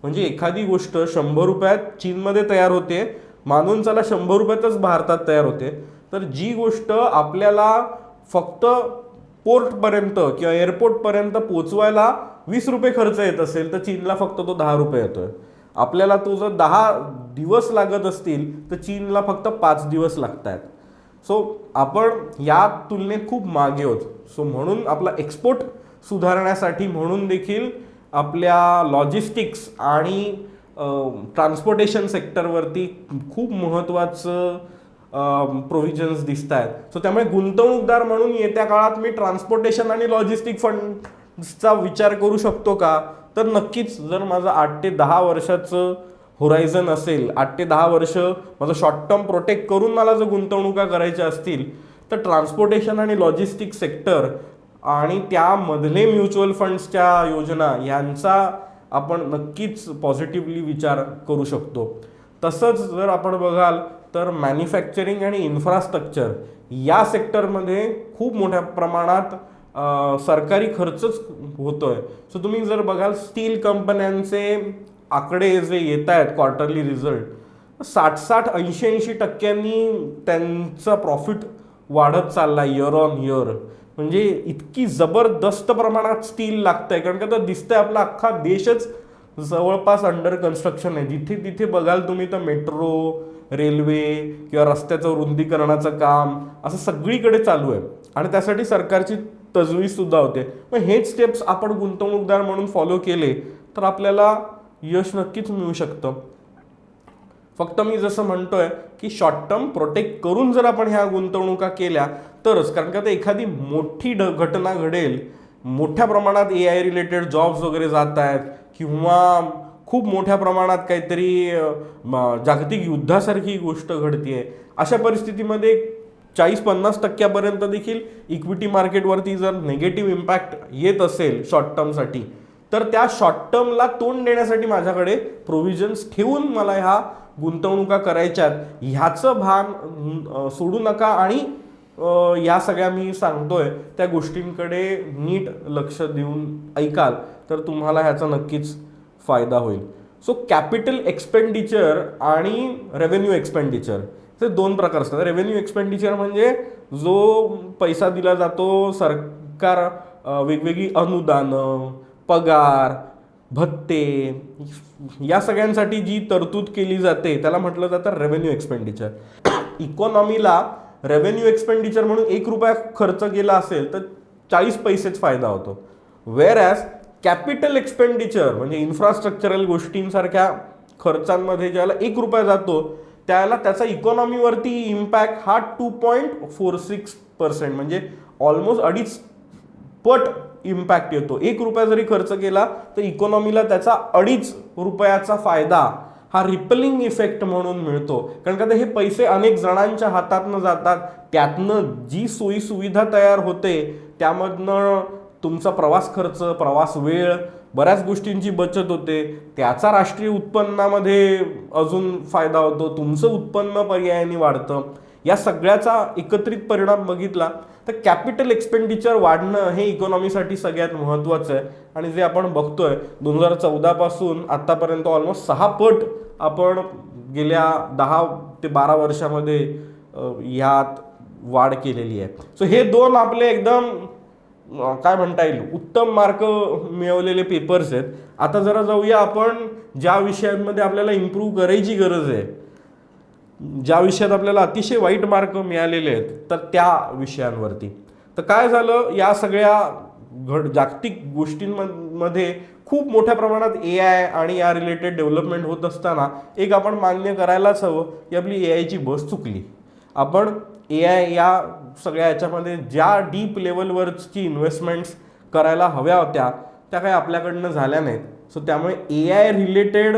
म्हणजे एखादी गोष्ट 100 रुपयात चीनमध्ये तयार होते, मानून चला 100 रुपयातच भारतात तयार होते, तर जी गोष्ट आपल्याला फक्त पोर्टपर्यंत किंवा एअरपोर्टपर्यंत पोचवायला 20 रुपये खर्च येत असेल तर चीनला फक्त तो 10 रुपये येतोय. आपल्याला तो जर 10 दिवस लागत असतील तर चीनला फक्त 5 दिवस लागत आहेत. सो आपण या तुलनेत खूप मागे होत. सो म्हणून आपला एक्सपोर्ट सुधारण्यासाठी म्हणून देखील आपल्या लॉजिस्टिक्स आणि ट्रान्सपोर्टेशन सेक्टरवरती खूप महत्त्वाचं प्रोव्हिजन्स दिसत आहेत. सो त्यामुळे गुंतवणूकदार म्हणून येत्या काळात मी ट्रान्सपोर्टेशन आणि लॉजिस्टिक फंडचा विचार करू शकतो का? तर नक्कीच. जर माझं 8 ते 10 वर्षाचं होरायझन असेल, 8 ते 10 वर्ष माझं शॉर्ट टर्म प्रोटेक्ट करून मला जर गुंतवणुका करायच्या असतील, तर ट्रान्सपोर्टेशन आणि लॉजिस्टिक सेक्टर आणि त्यामधले म्युच्युअल फंड्सच्या योजना यांचा आपण नक्कीच पॉझिटिव्हली विचार करू शकतो. तसंच जर आपण बघाल तर मॅन्युफॅक्चरिंग आणि इन्फ्रास्ट्रक्चर या सेक्टरमध्ये खूप मोठ्या प्रमाणात सरकारी खर्चच होतोय. सो तुम्ही जर बघाल स्टील कंपन्यांचे आकडे जे येत आहेत क्वार्टरली रिझल्ट, 60-80% त्यांचा प्रॉफिट वाढत चालला इयर ऑन इयर. म्हणजे इतकी जबरदस्त प्रमाणात स्टील लागतंय, कारण का तर दिसतंय आपला अख्खा देशच जवळपास अंडर कन्स्ट्रक्शन आहे. जिथे तिथे बघाल तुम्ही तर मेट्रो, रेल्वे किंवा रस्त्याचं रुंदीकरणाचं काम असं सगळीकडे चालू आहे आणि त्यासाठी सरकारची तजवीज सुद्धा होते. मग हेच स्टेप्स आपण गुंतवणूकदार म्हणून फॉलो केले तर आपल्याला यश नक्कीच मिळू शकतं. फक्त मी जसं म्हणतोय की शॉर्ट टर्म प्रोटेक्ट करून जर आपण ह्या गुंतवणुका केल्या तरच, कारण का तर एखादी मोठी घटना घडेल, मोठ्या प्रमाणात AI रिलेटेड जॉब्स वगैरे जात आहेत किंवा खूप मोठ्या प्रमाणात काहीतरी जागतिक युद्धासारखी गोष्ट घडतीये, अशा परिस्थितीमध्ये 40-50% देखील इक्विटी मार्केटवरती जर निगेटिव्ह इम्पॅक्ट येत असेल शॉर्ट टर्मसाठी, तर त्या शॉर्ट टर्मला तोंड देण्यासाठी माझ्याकडे प्रोव्हिजन्स ठेवून मला ह्या गुंतवणुका करायच्यात ह्याचं भान सोडू नका. आणि या सगळ्या मी सांगतोय त्या गोष्टींकडे नीट लक्ष देऊन ऐकाल तर तुम्हाला ह्याचा नक्कीच फायदा होईल. सो कॅपिटल एक्सपेंडिचर आणि रेव्हेन्यू एक्सपेंडिचर हे 2 प्रकार असतात. रेव्हेन्यू एक्सपेंडिचर म्हणजे जो पैसा दिला जातो, सरकार वेगवेगळी अनुदानं, पगार, भत्ते या सगळ्यांसाठी जी तरतूद केली जाते त्याला म्हटलं जातं रेव्हेन्यू एक्सपेंडिचर. इकॉनॉमीला रेव्हेन्यू एक्सपेंडिचर म्हणून 1 रुपया खर्च केला असेल तर 40 पैसेच फायदा होतो. वेअर ॲज कॅपिटल एक्सपेंडिचर म्हणजे इन्फ्रास्ट्रक्चरल गोष्टींसारख्या खर्चांमध्ये ज्याला 1 रुपया जातो त्याला त्याचा इकॉनॉमीवरती इम्पॅक्ट हा 2.46% म्हणजे ऑलमोस्ट 2.5 पट इम्पॅक्ट येतो. 1 रुपया जरी खर्च केला तर इकॉनॉमीला त्याचा 2.5 रुपयाचा फायदा हा रिपलिंग इफेक्ट म्हणून मिळतो. कारण का हे पैसे अनेक जणांच्या हातातनं जातात, त्यातनं जी सोयी सुविधा तयार होते त्यामधनं तुमचा प्रवास खर्च, प्रवास वेळ, बऱ्याच गोष्टींची बचत होते, त्याचा राष्ट्रीय उत्पन्नामध्ये अजून फायदा होतो, तुमचं उत्पन्न पर्यायाने वाढतं. या सगळ्याचा एकत्रित परिणाम बघितला तर कॅपिटल एक्सपेंडिचर वाढणं हे इकॉनॉमीसाठी सगळ्यात महत्त्वाचं आहे. आणि जे आपण बघतोय 2014 पासून आतापर्यंत ऑलमोस्ट 6 पट आपण गेल्या 10 ते 12 वर्षामध्ये ह्यात वाढ केलेली आहे. सो हे 2 आपले एकदम काय म्हणता येईल उत्तम मार्क मिळवलेले पेपर्स आहेत. आता जरा जाऊया आपण ज्या विषयांमध्ये आपल्याला इम्प्रूव्ह करायची गरज आहे, ज्या विषयात आपल्याला अतिशय वाईट मार्क मिळालेले आहेत तर त्या विषयांवरती. तर काय झालं, या सगळ्या जागतिक गोष्टींमध्ये खूप मोठ्या प्रमाणात AI आणि या रिलेटेड डेव्हलपमेंट होत असताना एक आपण मान्य करायलाच हवं की आपली AIची बस चुकली. आपण AI या सगळ्या याच्यामध्ये ज्या डीप लेवलवरची इन्व्हेस्टमेंट्स करायला हव्या होत्या त्या काही आपल्याकडनं झाल्या नाहीत. सो त्यामुळे AI रिलेटेड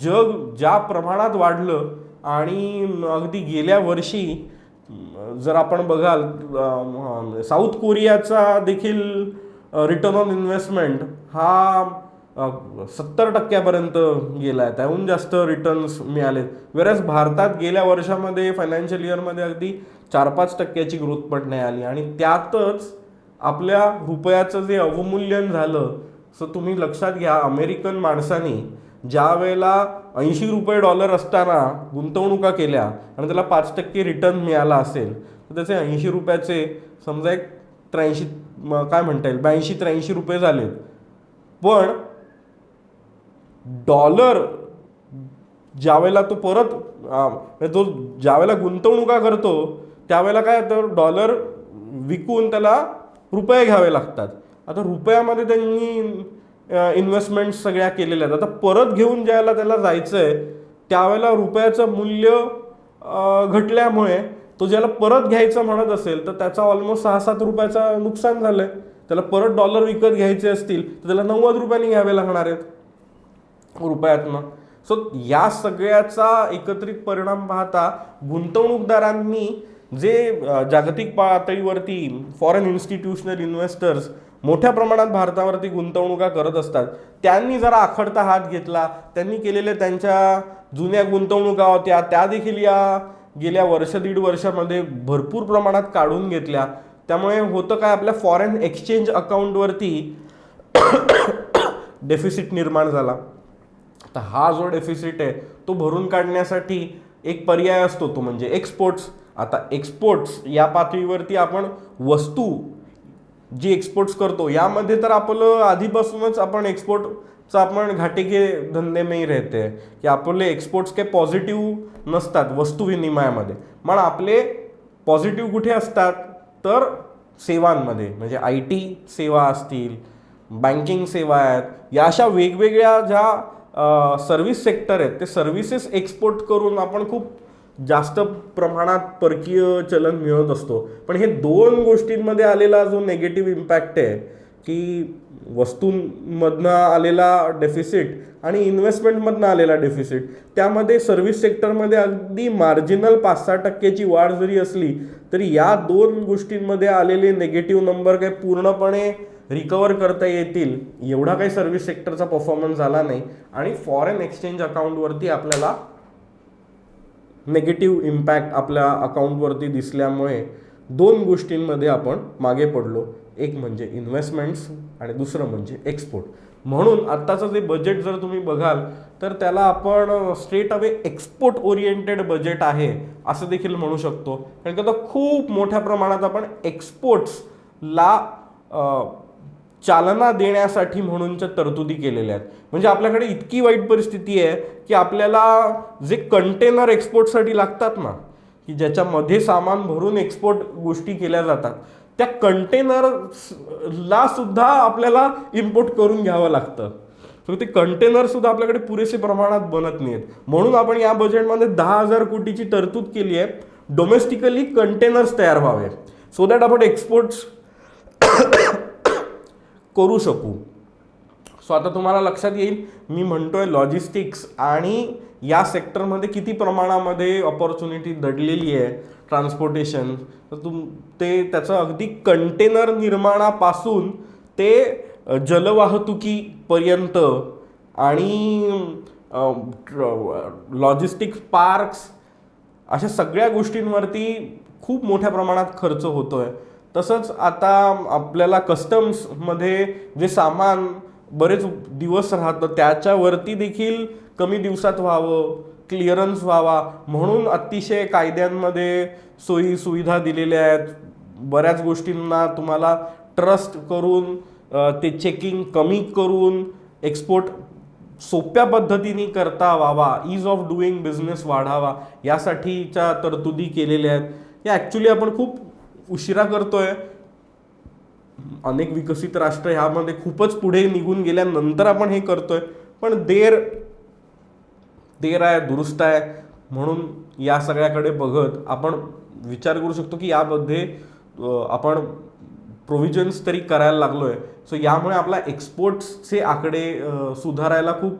जग ज्या प्रमाणात वाढलं आणि अगदी गेल्या वर्षी जर आपण बघाल साऊथ कोरियाचा देखील रिटर्न ऑन इन्व्हेस्टमेंट हा 70% गेला आहे, त्याहून जास्त रिटर्न्स मिळालेत. वेरॅज भारतात गेल्या वर्षामध्ये फायनान्शियल इयरमध्ये अगदी 4-5% ग्रोथ पण नाही आली आणि त्यातच आपल्या रुपयाचं जे अवमूल्यन झालं. सो तुम्ही लक्षात घ्या, अमेरिकन माणसांनी ज्या वेळेला $80 असताना गुंतवणुका केल्या आणि त्याला 5% रिटर्न मिळाला असेल तर त्याचे $80 समजा एक 83 काय म्हणता येईल 82-83 रुपये झाले. पण डॉलर ज्यावेळेला तो परत तो ज्यावेळेला गुंतवणुका करतो त्यावेळेला काय तर डॉलर विकून त्याला रुपये घ्यावे लागतात. आता रुपयामध्ये त्यांनी इन्व्हेस्टमेंट सगळ्या केलेल्या आहेत. आता परत घेऊन ज्याला त्याला जायचं आहे त्यावेळेला रुपयाचं मूल्य घटल्यामुळे तो ज्याला परत घ्यायचं म्हणत असेल तर त्याचा ऑलमोस्ट 6-7 रुपयाचा नुकसान झालंय. त्याला परत डॉलर विकत घ्यायचे असतील तर त्याला 90 रुपयांनी घ्यावे लागणार आहेत रुपयातनं. सो या सगळ्याचा एकत्रित परिणाम पाहता गुंतवणूकदारांनी जे जागतिक पातळीवरती फॉरेन इन्स्टिट्यूशनल इन्व्हेस्टर्स मोठ्या प्रमाणात भारतावरती गुंतवणुका करत असतात त्यांनी जरा आखडता हात घेतला. त्यांनी केलेल्या त्यांच्या जुन्या गुंतवणुका होत्या त्या देखील या गेल्या 1-1.5 वर्षामध्ये भरपूर प्रमाणात काढून घेतल्या. त्यामुळे होतं काय, आपल्या फॉरेन एक्सचेंज अकाउंटवरती डेफिसिट निर्माण झाला. तर हा जो डेफिसिट आहे तो भरून काढण्यासाठी एक पर्याय असतो तो म्हणजे एक्सपोर्ट्स. आता एक्सपोर्ट्स या पातळीवरती आपण वस्तू जी एक्सपोर्ट्स करतो यामध्ये तर आपलं आधीपासूनच आपण एक्सपोर्टचा आपण घाटे के धंदे में रहते की आपले एक्सपोर्ट्स काही पॉझिटिव्ह नसतात वस्तू विनिमयामध्ये. मग आपले पॉझिटिव्ह कुठे असतात तर सेवांमध्ये, म्हणजे IT सेवा असतील, बँकिंग सेवा आहेत, या अशा वेगवेगळ्या ज्या सर्व्हिस सेक्टर आहेत ते सर्व्हिसेस एक्सपोर्ट करून आपण खूप जास्त प्रमाणात परकीय चलन मिळवत असतो. पण हे दोन गोष्टींमध्ये आलेला जो नेगेटिव्ह इम्पॅक्ट आहे की वस्तूंमधनं आलेला डेफिसिट आणि इन्व्हेस्टमेंटमधनं आलेला डेफिसिट, त्यामध्ये सर्व्हिस सेक्टरमध्ये अगदी मार्जिनल 5-6% वाढ जरी असली तरी या दोन गोष्टींमध्ये आलेले नेगेटिव्ह नंबर काही पूर्णपणे रिकवर करता येतील एवढा काही सर्व्हिस सेक्टरचा परफॉर्मन्स झाला नाही. आणि फॉरेन एक्सचेंज अकाउंटवरती आपल्याला नेगेटिव्ह इम्पॅक्ट आपल्या अकाउंटवरती दिसल्यामुळे दोन गोष्टींमध्ये आपण मागे पडलो. एक म्हणजे इन्व्हेस्टमेंट्स आणि दुसरं म्हणजे एक्सपोर्ट. म्हणून आत्ताचं जे बजेट जर तुम्ही बघाल तर त्याला आपण straight away export oriented budget आहे असं देखील म्हणू शकतो. कारण की आता खूप मोठ्या प्रमाणात आपण एक्सपोर्ट्सला चालना देण्यासाठी म्हणूनच्या तरतुदी केलेल्या आहेत. म्हणजे आपल्याकडे इतकी वाईट परिस्थिती आहे की आपल्याला जे कंटेनर एक्सपोर्टसाठी लागतात ना, की ज्याच्यामध्ये सामान भरून एक्सपोर्ट गोष्टी केल्या जातात, त्या कंटेनरला सुद्धा आपल्याला इम्पोर्ट करून घ्यावं लागतं. तर ते कंटेनर सुद्धा आपल्याकडे पुरेसे प्रमाणात बनत नाहीत. म्हणून आपण या बजेटमध्ये 10,000 कोटीची तरतूद केली आहे डोमेस्टिकली कंटेनर्स तयार व्हावे सो दॅट आपण एक्सपोर्ट्स करू शकू. सो आता तुम्हाला लक्षात येईल मी म्हणतोय लॉजिस्टिक्स आणि या सेक्टरमध्ये किती प्रमाणामध्ये ऑपॉर्च्युनिटी दडलेली आहे ट्रान्सपोर्टेशन. तर ते त्याचं अगदी कंटेनर निर्माणापासून ते जलवाहतुकीपर्यंत आणि लॉजिस्टिक्स पार्क्स अशा सगळ्या गोष्टींवरती खूप मोठ्या प्रमाणात खर्च होतोय. तसंच आता आपल्याला कस्टम्समध्ये जे सामान बरेच दिवस राहतं त्याच्यावरती देखील कमी दिवसात व्हावं, क्लिअरन्स व्हावा म्हणून अतिशय कायद्यांमध्ये सोयी सुविधा दिलेल्या आहेत. बऱ्याच गोष्टींना तुम्हाला ट्रस्ट करून ते चेकिंग कमी करून एक्सपोर्ट सोप्या पद्धतीने करता व्हावा, ईज ऑफ डुईंग बिझनेस वाढावा यासाठीच्या तरतुदी केलेल्या आहेत. या ॲक्च्युली आपण खूप उशिरा करतोय. अनेक विकसित राष्ट्र ह्यामध्ये खूपच पुढे निघून गेल्यानंतर आपण हे करतोय. पण देर आहे दुरुस्त आहे. म्हणून या सगळ्याकडे बघत आपण विचार करू शकतो की यामध्ये आपण प्रोव्हिजन्स तरी करायला लागलोय. सो यामुळे आपला एक्सपोर्ट्सचे आकडे सुधारायला खूप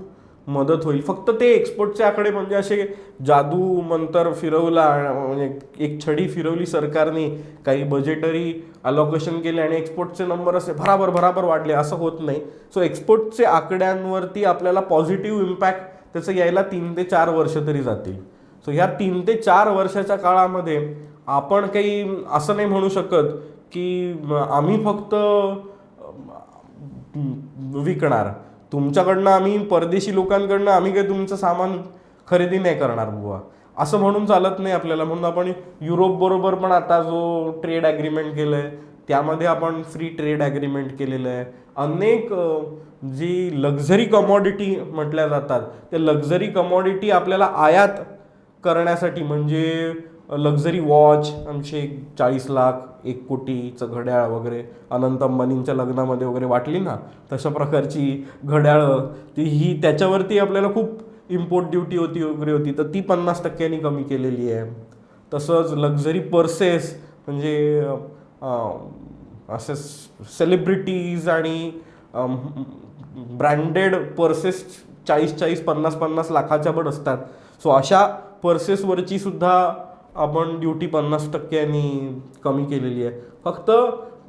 मदत होईल. फक्त ते एक्सपोर्टचे आकडे म्हणजे असे जादू मंतर फिरवला म्हणजे एक छडी फिरवली सरकारने, काही बजेटरी अलोकेशन केले आणि एक्सपोर्टचे नंबर असे भराभर वाढले असं होत नाही. सो एक्सपोर्टचे आकड्यांवरती आपल्याला पॉझिटिव्ह इम्पॅक्ट त्याचं यायला 3 ते 4 वर्ष तरी जातील. सो ह्या 3 ते 4 वर्षाच्या काळामध्ये आपण काही असं नाही म्हणू शकत की आम्ही फक्त विकणार, तुमच्याकडनं आम्ही परदेशी लोकांकडनं आम्ही काही तुमचं सामान खरेदी नाही करणार बुवा असं म्हणून चालत नाही आपल्याला. म्हणून आपण युरोप बरोबर पण आता जो ट्रेड ॲग्रीमेंट केलं आहे त्यामध्ये आपण फ्री ट्रेड ॲग्रीमेंट केलेलं आहे. अनेक जी लक्झरी कमॉडिटी म्हटल्या जातात त्या लक्झरी कमॉडिटी आपल्याला आयात करण्यासाठी म्हणजे लक्झरी वॉच आमचे 40 लाख, 1 कोटीचं घड्याळ वगैरे अनंत अंबानींच्या लग्नामध्ये वगैरे वाटली ना, तशा प्रकारची घड्याळं ही त्याच्यावरती आपल्याला खूप इम्पोर्ट ड्युटी वगैरे होती, तर ती 50% कमी केलेली आहे. तसंच लक्झरी पर्सेस म्हणजे असे सेलिब्रिटीज आणि ब्रँडेड पर्सेस 40-40, 50-50 लाखाच्या पण असतात. सो अशा पर्सेसवरची सुद्धा आपण ड्युटी 50% कमी केलेली आहे. फक्त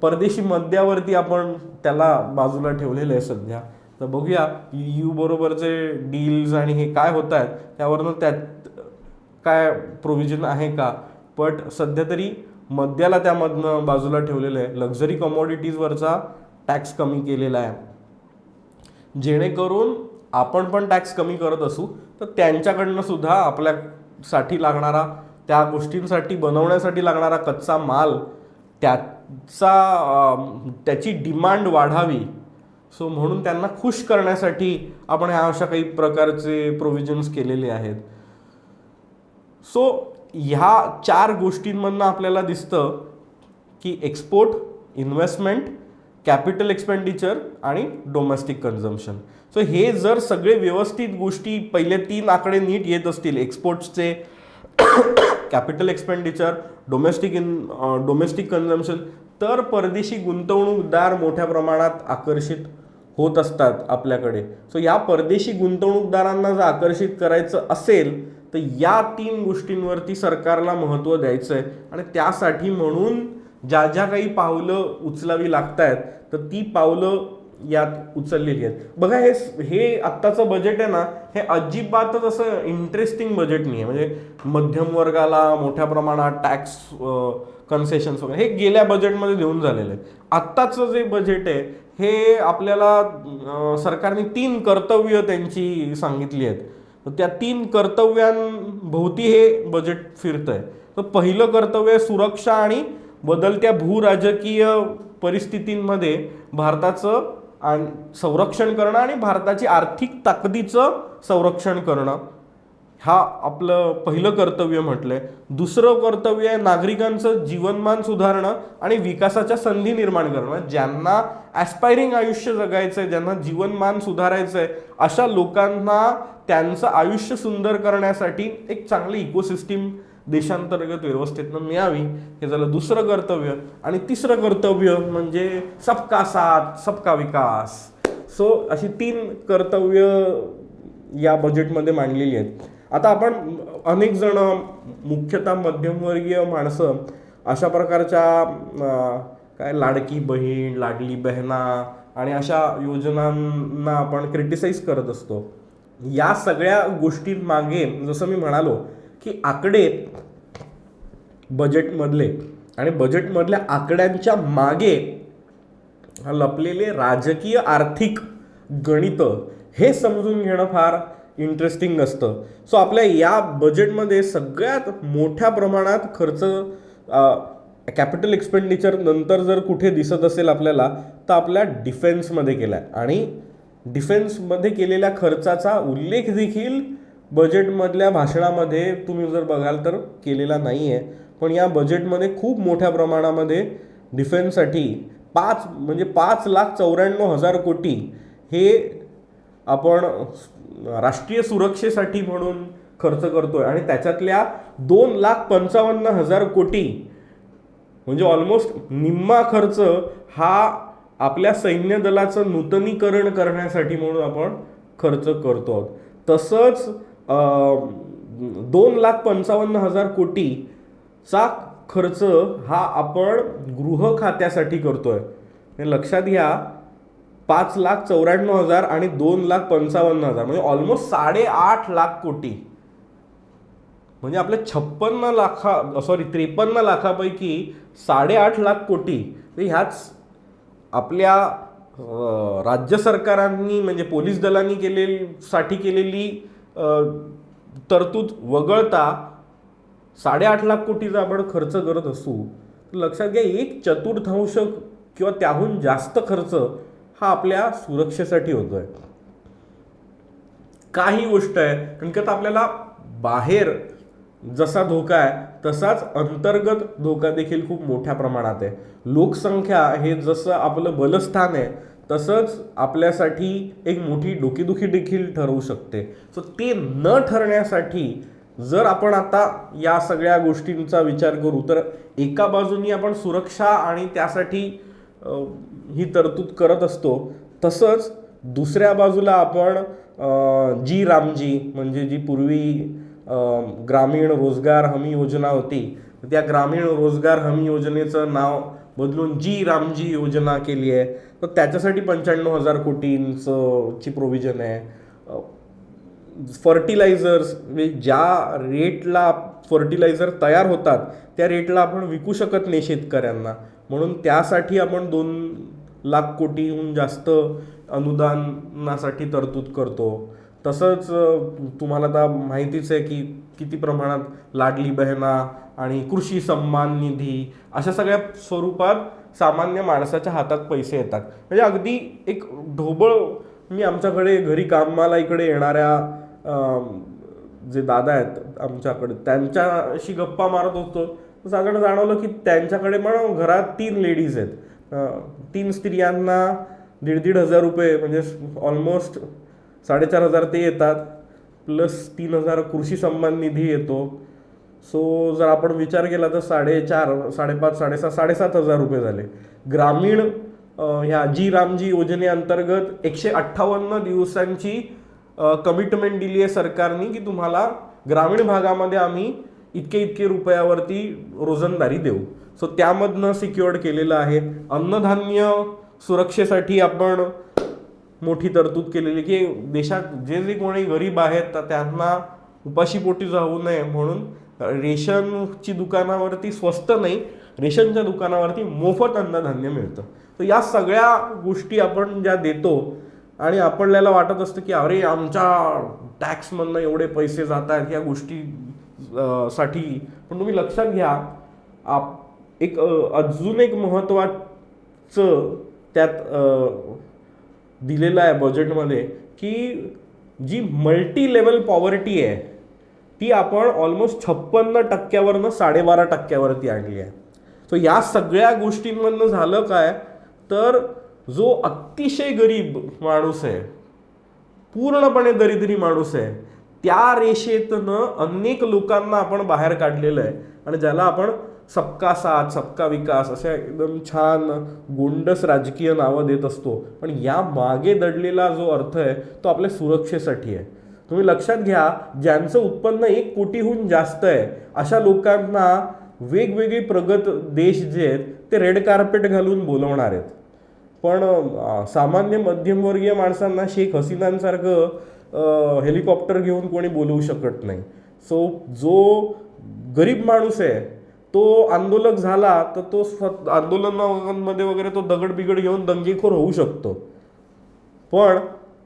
परदेशी मद्यावरती आपण त्याला बाजूला ठेवलेलं आहे सध्या. तर बघूया EU बरोबरचे डील्स आणि हे काय होत आहेत त्यावरनं त्यात काय प्रोव्हिजन आहे का. बट सध्या तरी मद्याला त्यामधनं बाजूला ठेवलेलं आहे. लक्झरी कमॉडिटीजवरचा टॅक्स कमी केलेला आहे, जेणेकरून आपण पण टॅक्स कमी करत असू तर त्यांच्याकडनं सुद्धा आपल्यासाठी लागणारा, त्या गोष्टींसाठी बनवण्यासाठी लागणारा कच्चा माल त्याची डिमांड वाढावी. सो म्हणून त्यांना खुश करण्यासाठी आपण ह्या अशा काही प्रकारचे प्रोव्हिजन्स केलेले आहेत. सो ह्या 4 गोष्टींमधनं आपल्याला दिसतं की एक्सपोर्ट, इन्व्हेस्टमेंट, कॅपिटल एक्सपेंडिचर आणि डोमेस्टिक कन्झम्पशन. सो हे जर सगळे व्यवस्थित गोष्टी, पहिले 3 आकडे नीट येत असतील, एक्सपोर्ट्सचे, कॅपिटल एक्सपेंडिचर, डोमेस्टिक कन्झम्पशन, तर परदेशी गुंतवणूकदार मोठ्या प्रमाणात आकर्षित होत असतात आपल्याकडे. सो या परदेशी गुंतवणूकदारांना जर आकर्षित करायचं असेल तर या 3 गोष्टींवरती सरकारला महत्त्व द्यायचं आहे. आणि त्यासाठी म्हणून ज्या ज्या काही पावलं उचलावी लागत आहेत तर ती पावलं यात उचललेली आहेत. बघा हे आत्ताचं बजेट आहे ना, हे अजिबातच असं इंटरेस्टिंग बजेट नाही आहे. म्हणजे मध्यम वर्गाला मोठ्या प्रमाणात टॅक्स कन्सेशन्स वगैरे हे गेल्या बजेटमध्ये देऊन झालेलं आहे. आत्ताचं जे बजेट आहे हे आपल्याला सरकारने 3 कर्तव्य त्यांची सांगितली आहेत. तर त्या 3 कर्तव्यांभोवती हे बजेट फिरतंय. तर पहिलं कर्तव्य सुरक्षा आणि बदलत्या भूराजकीय परिस्थितींमध्ये भारताचं संरक्षण करणं आणि भारताची आर्थिक ताकदीचं संरक्षण करणं, हा आपलं पहिलं कर्तव्य म्हटलंय. दुसरं कर्तव्य आहे नागरिकांचं जीवनमान सुधारणं आणि विकासाच्या संधी निर्माण करणं. ज्यांना ॲस्पायरिंग आयुष्य जगायचं आहे, ज्यांना जीवनमान सुधारायचं आहे, अशा लोकांना त्यांचं आयुष्य सुंदर करण्यासाठी एक चांगली इकोसिस्टीम देशांतर्गत व्यवस्थेतनं मिळावी, हे झालं दुसरं कर्तव्य. आणि तिसरं कर्तव्य म्हणजे सबका साथ सबका विकास. सो अशी 3 कर्तव्य या बजेटमध्ये मांडलेली आहेत. आता आपण अनेक जण, मुख्यतः मध्यमवर्गीय माणसं, अशा प्रकारच्या काय लाडकी बहीण, लाडली बहना आणि अशा योजनांना आपण क्रिटिसाइज करत असतो. या सगळ्या गोष्टींमागे जसं मी म्हणालो की आकडे बजेटमधले आणि बजेटमधल्या आकड्यांच्या मागे लपलेले राजकीय आर्थिक गणित हे समजून घेणं फार इंटरेस्टिंग असतं. सो आपल्या या बजेटमध्ये सगळ्यात मोठ्या प्रमाणात खर्च कॅपिटल एक्सपेंडिचर नंतर जर कुठे दिसत असेल आपल्याला तर आपल्या डिफेन्समध्ये केला आहे. आणि डिफेन्समध्ये केलेल्या खर्चाचा उल्लेख देखील बजेटमधल्या भाषणामध्ये तुम्ही जर बघाल तर केलेला नाही आहे. पण या बजेटमध्ये खूप मोठ्या प्रमाणामध्ये डिफेन्ससाठी 5,94,000 कोटी हे आपण राष्ट्रीय सुरक्षेसाठी म्हणून खर्च करतोय. आणि त्याच्यातल्या 2,55,000 कोटी म्हणजे ऑलमोस्ट निम्मा खर्च हा आपल्या सैन्य दलाचं नूतनीकरण करण्यासाठी म्हणून आपण खर्च करतो आहोत. तसंच 2,55,000 कोटीचा खर्च हा आपण गृह खात्यासाठी करतोय. हे लक्षात घ्या, 5,94,000 आणि 2,55,000 म्हणजे ऑलमोस्ट 8.5 लाख कोटी. म्हणजे आपल्या 53 लाखापैकी 8.5 लाख कोटी ह्याच आपल्या राज्य सरकारांनी म्हणजे पोलीस दलांनी केलेली तरतूद वगळता 8.5 लाख कोटीचा आपण खर्च करत असू. लक्षात घ्या, 1/4 किंवा त्याहून जास्त खर्च हा आपल्या सुरक्षेसाठी होतोय. काही गोष्ट आहे कारण की आता आपल्याला बाहेर जसा धोका आहे तसाच अंतर्गत धोका देखील खूप मोठ्या प्रमाणात आहे. लोकसंख्या हे जसं आपलं बलस्थान आहे तसंच आपल्यासाठी एक मोठी डोकेदुखी देखील ठरवू शकते. सो ते न ठरण्यासाठी जर आपण आता या सगळ्या गोष्टींचा विचार करू तर एका बाजूनी आपण सुरक्षा आणि त्यासाठी ही तरतूद करत असतो, तसंच दुसऱ्या बाजूला आपण जी रामजी म्हणजे जी पूर्वी ग्रामीण रोजगार हमी योजना होती, त्या ग्रामीण रोजगार हमी योजनेचं नाव बदलून जी रामजी योजना केली आहे. तर त्याच्यासाठी 95,000 कोटींची प्रोव्हिजन आहे. फर्टिलायझर्स म्हणजे ज्या रेटला फर्टिलायझर तयार होतात त्या रेटला आपण विकू शकत नाही शेतकऱ्यांना, म्हणून त्यासाठी आपण 2,00,000 कोटीहून जास्त अनुदानासाठी तरतूद करतो. तसंच तुम्हाला आता माहितीच आहे की किती प्रमाणात लाडली बहिणा आणि कृषी सन्मान निधी अशा सगळ्या स्वरूपात सामान्य माणसाच्या हातात पैसे येतात. म्हणजे अगदी एक ढोबळ, मी आमच्याकडे घरी कामाला इकडे येणाऱ्या जे दादा आहेत आमच्याकडे त्यांच्याशी गप्पा मारत होतो, तर सगळं जाणवलं की त्यांच्याकडे पण घरात 3 लेडीज आहेत. 3 स्त्रियांना 1,500 रुपये म्हणजे ऑलमोस्ट 4,500 ते येतात, प्लस 3,000 कृषी सन्मान निधी येतो. सो जर आपण विचार केला तर 4,500, 5,500, 6,500, 7,500 रुपये झाले. ग्रामीण ह्या जी रामजी योजनेअंतर्गत 158 दिवसांची कमिटमेंट दिली आहे सरकारने की तुम्हाला ग्रामीण भागामध्ये आम्ही इतके रुपयावरती रोजंदारी देऊ. सो त्यामधनं सिक्युअर्ड केलेलं आहे. अन्नधान्य सुरक्षेसाठी आपण मोठी तरतूद केलेली की देशात जे कोणी गरीब आहेत तर त्यांना उपाशीपोटी जाऊ नये म्हणून रेशनची दुकानावरती स्वस्त नाही, रेशनच्या दुकानावरती मोफत अन्नधान्य मिळतं. तर या सगळ्या गोष्टी आपण ज्या देतो आणि आपल्याला वाटत असतं की अरे आमच्या टॅक्समधनं एवढे पैसे जात आहेत या गोष्टी साठी, पण तुम्ही लक्षात घ्या अजून एक महत्त्वाचं त्यात दिलेलं आहे बजेटमध्ये की जी मल्टी लेवल पॉवर्टी आहे ती आपण ऑलमोस्ट 56% 12.5% आणली आहे. सो या सगळ्या गोष्टींमधनं झालं काय तर जो अतिशय गरीब माणूस आहे, पूर्णपणे दरिद्री माणूस आहे, त्या रेषेतनं अनेक लोकांना आपण बाहेर काढलेलं आहे आणि ज्याला आपण सबका साथ सबका विकास अशा एकदम छान गोंडस राजकीय नावं देत असतो, पण या मागे दडलेला जो अर्थ आहे तो आपल्या सुरक्षेसाठी आहे. तुम्ही लक्षात घ्या, ज्यांचं उत्पन्न 1 कोटीहून जास्त आहे अशा लोकांना वेगवेगळे प्रगत देश जे आहेत ते रेड कार्पेट घालून बोलवणार आहेत, पण सामान्य मध्यमवर्गीय माणसांना शेख हसीनांसारखं हेलिकॉप्टर घेऊन कोणी बोलवू शकत नाही. सो जो गरीब माणूस आहे तो आंदोलक झाला तर तो आंदोलनामध्ये वगैरे तो दगड बिगड घेऊन दंगेखोर होऊ शकतो, पण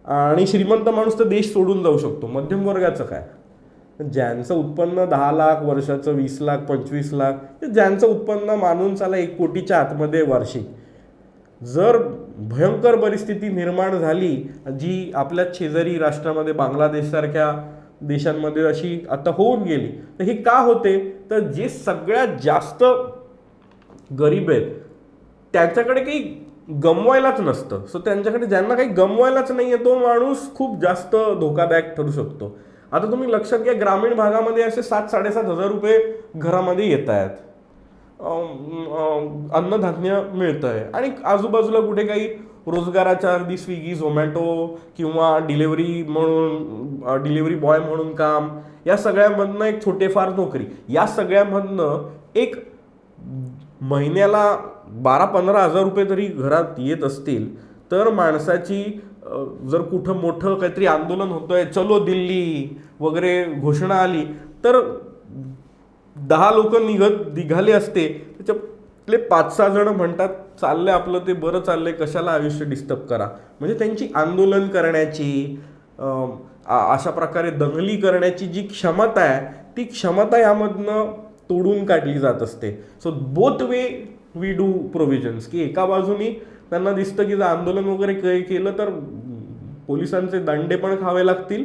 आणि श्रीमंत माणूस तर देश सोडून जाऊ शकतो. मध्यम वर्गाचं काय, ज्यांचं उत्पन्न 10 लाख वर्षाचं, 20 लाख, 25 लाख, ज्यांचं उत्पन्न मानून चाला 1 कोटीच्या आतमध्ये वार्षिक, जर भयंकर परिस्थिती निर्माण झाली जी आपल्या शेजारी राष्ट्रामध्ये बांगलादेशसारख्या देशांमध्ये अशी आता होऊन गेली, तर हे का होते तर जे सगळ्यात जास्त गरीब आहेत त्यांच्याकडे काही गमवायलाच नसतं. सो त्यांच्याकडे ज्यांना काही गमवायलाच नाही आहे तो माणूस खूप जास्त धोकादायक ठरू शकतो. आता तुम्ही लक्षात घ्या, ग्रामीण भागामध्ये असे 7,000-7,500 रुपये घरामध्ये येत आहेत, अन्नधान्य मिळतं आहे आणि आजूबाजूला कुठे काही रोजगाराच्या अगदी स्विगी झोमॅटो किंवा डिलिव्हरी बॉय म्हणून काम, या सगळ्यामधनं एक छोटेफार नोकरी, या सगळ्यामधनं एक महिन्याला 12-15 हजार रुपये तरी घरात येत असतील तर माणसाची जर कुठं मोठं काहीतरी आंदोलन होतंय, चलो दिल्ली वगैरे घोषणा आली तर 10 लोक निघाले असते, त्याच्यातले 5-6 जण म्हणतात चाललंय आपलं ते बरं चाललंय, कशाला आयुष्य डिस्टर्ब करा. म्हणजे त्यांची आंदोलन करण्याची, अशा प्रकारे दंगली करण्याची जी क्षमता आहे ती क्षमता यामधनं तोडून काढली जात असते. So both way we do provisions की एका बाजूनी त्यांना दिसतं की जर आंदोलन वगैरे काही केलं तर पोलिसांचे दंडे पण खावे लागतील,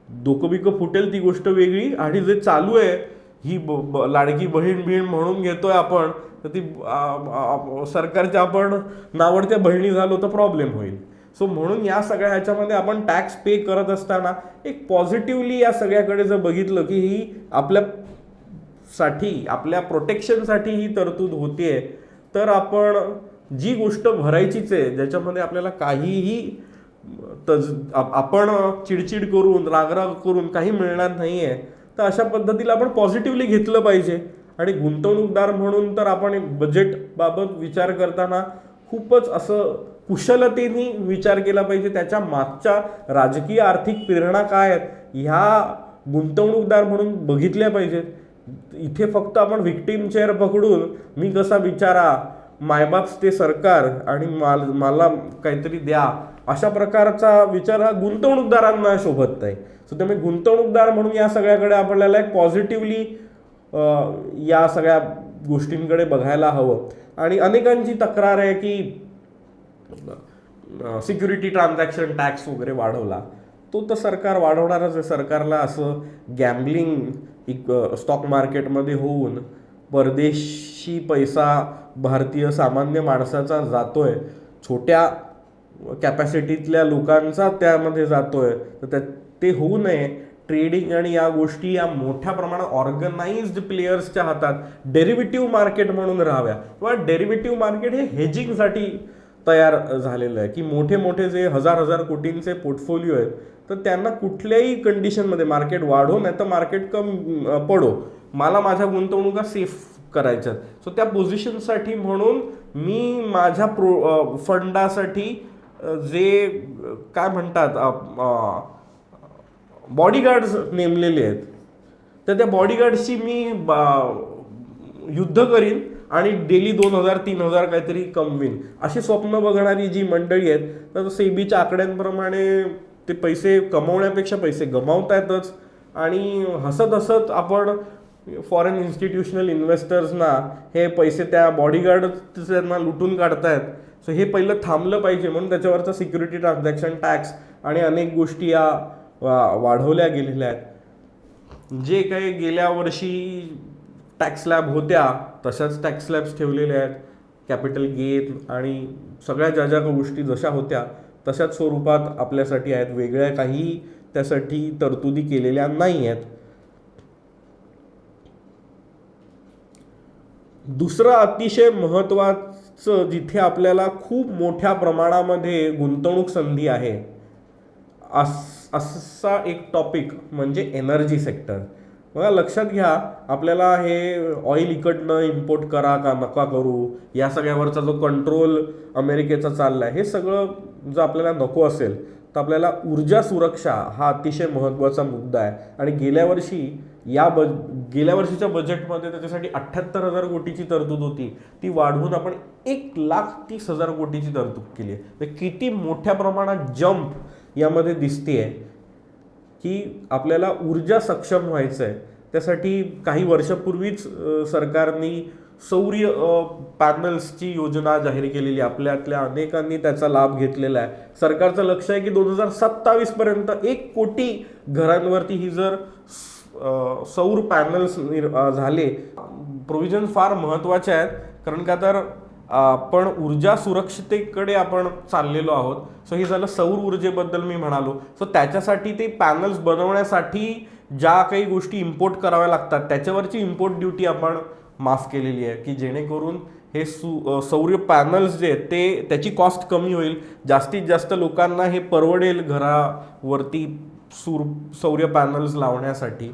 डोकं बिकं फुटेल ती गोष्ट वेगळी, आणि जे चालू आहे ही लाडकी बहीण म्हणून घेतोय आपण, तर ती सरकारच्या आपण नावडत्या बहिणी झालो तर प्रॉब्लेम होईल. सो म्हणून या सगळ्या ह्याच्यामध्ये आपण टॅक्स पे करत असताना एक पॉझिटिव्हली या सगळ्याकडे जर बघितलं की ही आपल्यासाठी, आपल्या प्रोटेक्शनसाठी ही तरतूद होतीये, तर आपण जी गोष्ट भरायचीच आहे, ज्याच्यामध्ये आपल्याला काहीही आपण चिडचिड करून रागराग करून काही मिळणार नाहीये, तर अशा पद्धतीला आपण पॉझिटिव्हली घेतलं पाहिजे. आणि गुंतवणूकदार म्हणून तर आपण बजेट बाबत विचार करताना खूपच असं कुशलतेने विचार केला पाहिजे. त्याच्या मागच्या राजकीय आर्थिक प्रेरणा काय आहेत ह्या गुंतवणूकदार म्हणून बघितल्या पाहिजेत. इथे फक्त आपण व्हिक्टीम चेअर पकडून मी कसा बिचारा, मायबाप ते सरकार आणि मला काहीतरी द्या, अशा प्रकारचा विचार हा गुंतवणूकदारांना शोभत नाही. सो त्यामुळे गुंतवणूकदार म्हणून या सगळ्याकडे आपल्याला एक पॉझिटिव्हली या सगळ्या गोष्टींकडे बघायला हवं. आणि अनेकांची तक्रार आहे की सिक्युरिटी ट्रान्झॅक्शन टॅक्स वगैरे वाढवला, तो तर सरकार वाढवणारच आहे. सरकारला असं गॅम्बलिंग स्टॉक मार्केटमध्ये होऊन परदेशी पैसा भारतीय सामान्य माणसाचा जातोय, छोट्या कॅपॅसिटीतल्या लोकांचा त्यामध्ये जातोय, तर ते होऊ नये. ट्रेडिंग आणि या गोष्टी या मोठ्या प्रमाणात ऑर्गनाइज्ड प्लेयर्सच्या हातात डेरिव्हेटिव्ह मार्केट म्हणून राहाव्या. किंवा डेरिव्हेटिव्ह मार्केट हे हेजिंगसाठी तयार झालेलं आहे की मोठे मोठे जे हजार कोटींचे पोर्टफोलिओ आहेत, तर त्यांना कुठल्याही कंडिशनमध्ये मार्केट वाढो नाही तर मार्केट पडो, मला माझ्या गुंतवणुका सेफ करायच्यात. सो त्या पोझिशनसाठी म्हणून मी माझ्या फंडासाठी जे काय म्हणतात बॉडीगार्ड्स नेमलेले आहेत, तर त्या बॉडीगार्डशी मी युद्ध करीन आणि डेली 2,000-3,000 काहीतरी कमवीन, अशी स्वप्न बघणारी जी मंडळी आहेत, तर सेबीच्या आकड्यांप्रमाणे ते पैसे कमवण्यापेक्षा पैसे गमावतायतच. आणि हसत हसत आपण फॉरेन इन्स्टिट्यूशनल इन्व्हेस्टर्सना हे पैसे त्या बॉडीगार्ड त्यांना लुटून काढतायत. सो हे पहिलं थांबलं पाहिजे. म्हणून त्याच्यावरचा सिक्युरिटी ट्रान्झॅक्शन टॅक्स आणि अनेक गोष्टी या वाढवल्या गेलेल्या आहेत. जे काही गेल्या वर्षी टॅक्स स्लॅब होत्या तशाच टॅक्स स्लॅब्स ठेवलेल्या आहेत. कॅपिटल गेन आणि सगळ्या ज्या गोष्टी जशा होत्या तशाच स्वरूपात आपल्यासाठी आहेत. वेगळ्या काही त्यासाठी तरतुदी केलेल्या नाही आहेत. दुसरं अतिशय महत्त्वाचं, जिथे आपल्याला खूप मोठ्या प्रमाणामध्ये गुंतवणूक संधी आहे, असा एक टॉपिक म्हणजे एनर्जी सेक्टर. बघा, लक्षात घ्या, आपल्याला हे ऑइल इकडनं इम्पोर्ट करा का नका करू, या सगळ्यावरचा जो कंट्रोल अमेरिकेचा चालला आहे, हे सगळं जर आपल्याला नको असेल तर आपल्याला ऊर्जा सुरक्षा हा अतिशय महत्त्वाचा मुद्दा आहे. आणि गेल्या वर्षीच्या बजेटमध्ये त्याच्यासाठी 78,000 कोटीची तरतूद होती, ती वाढवून आपण 1,30,000 कोटीची तरतूद केली आहे. तर किती मोठ्या प्रमाणात जंप यामध्ये दिसतेय की आपल्याला ऊर्जा सक्षम व्हायचं आहे. त्यासाठी काही वर्षापूर्वीच सरकारने सौर पॅनल्सची योजना जाहीर केलेली, आपल्यातल्या अनेकांनी त्याचा लाभ घेतलेला आहे. सरकारचं लक्ष आहे की 2027 पर्यंत 1 कोटी घरांवरती ही जर सौर पॅनल्स झाले. प्रोव्हिजन फार महत्त्वाचे आहेत, कारण का तर पण ऊर्जा सुरक्षिततेकडे आपण चाललेलो आहोत. सो हे झालं सौर ऊर्जेबद्दल मी म्हणालो. सो त्याच्यासाठी ते पॅनल्स बनवण्यासाठी ज्या काही गोष्टी इम्पोर्ट कराव्या लागतात त्याच्यावरची इम्पोर्ट ड्युटी आपण माफ केलेली आहे, की जेणेकरून हे सौर पॅनल्स जे आहेत ते त्याची कॉस्ट कमी होईल, जास्तीत जास्त लोकांना हे परवडेल घरावरती सौर पॅनल्स लावण्यासाठी.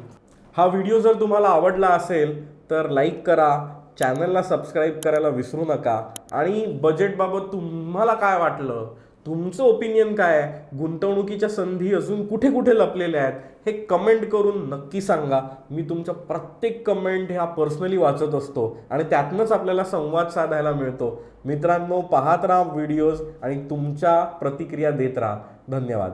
हा व्हिडिओ जर तुम्हाला आवडला असेल तर लाईक करा, चॅनलला सबस्क्राईब करायला विसरू नका. आणि बजेटबाबत तुम्हाला काय वाटलं, तुमचं ओपिनियन काय आहे, गुंतवणुकीच्या संधी अजून कुठे कुठे लपलेल्या आहेत, हे कमेंट करून नक्की सांगा. मी तुमच्या प्रत्येक कमेंट ह्या पर्सनली वाचत असतो आणि त्यातनंच आपल्याला संवाद साधायला मिळतो. मित्रांनो, पाहत राहा व्हिडिओज आणि तुमच्या प्रतिक्रिया देत राहा. धन्यवाद.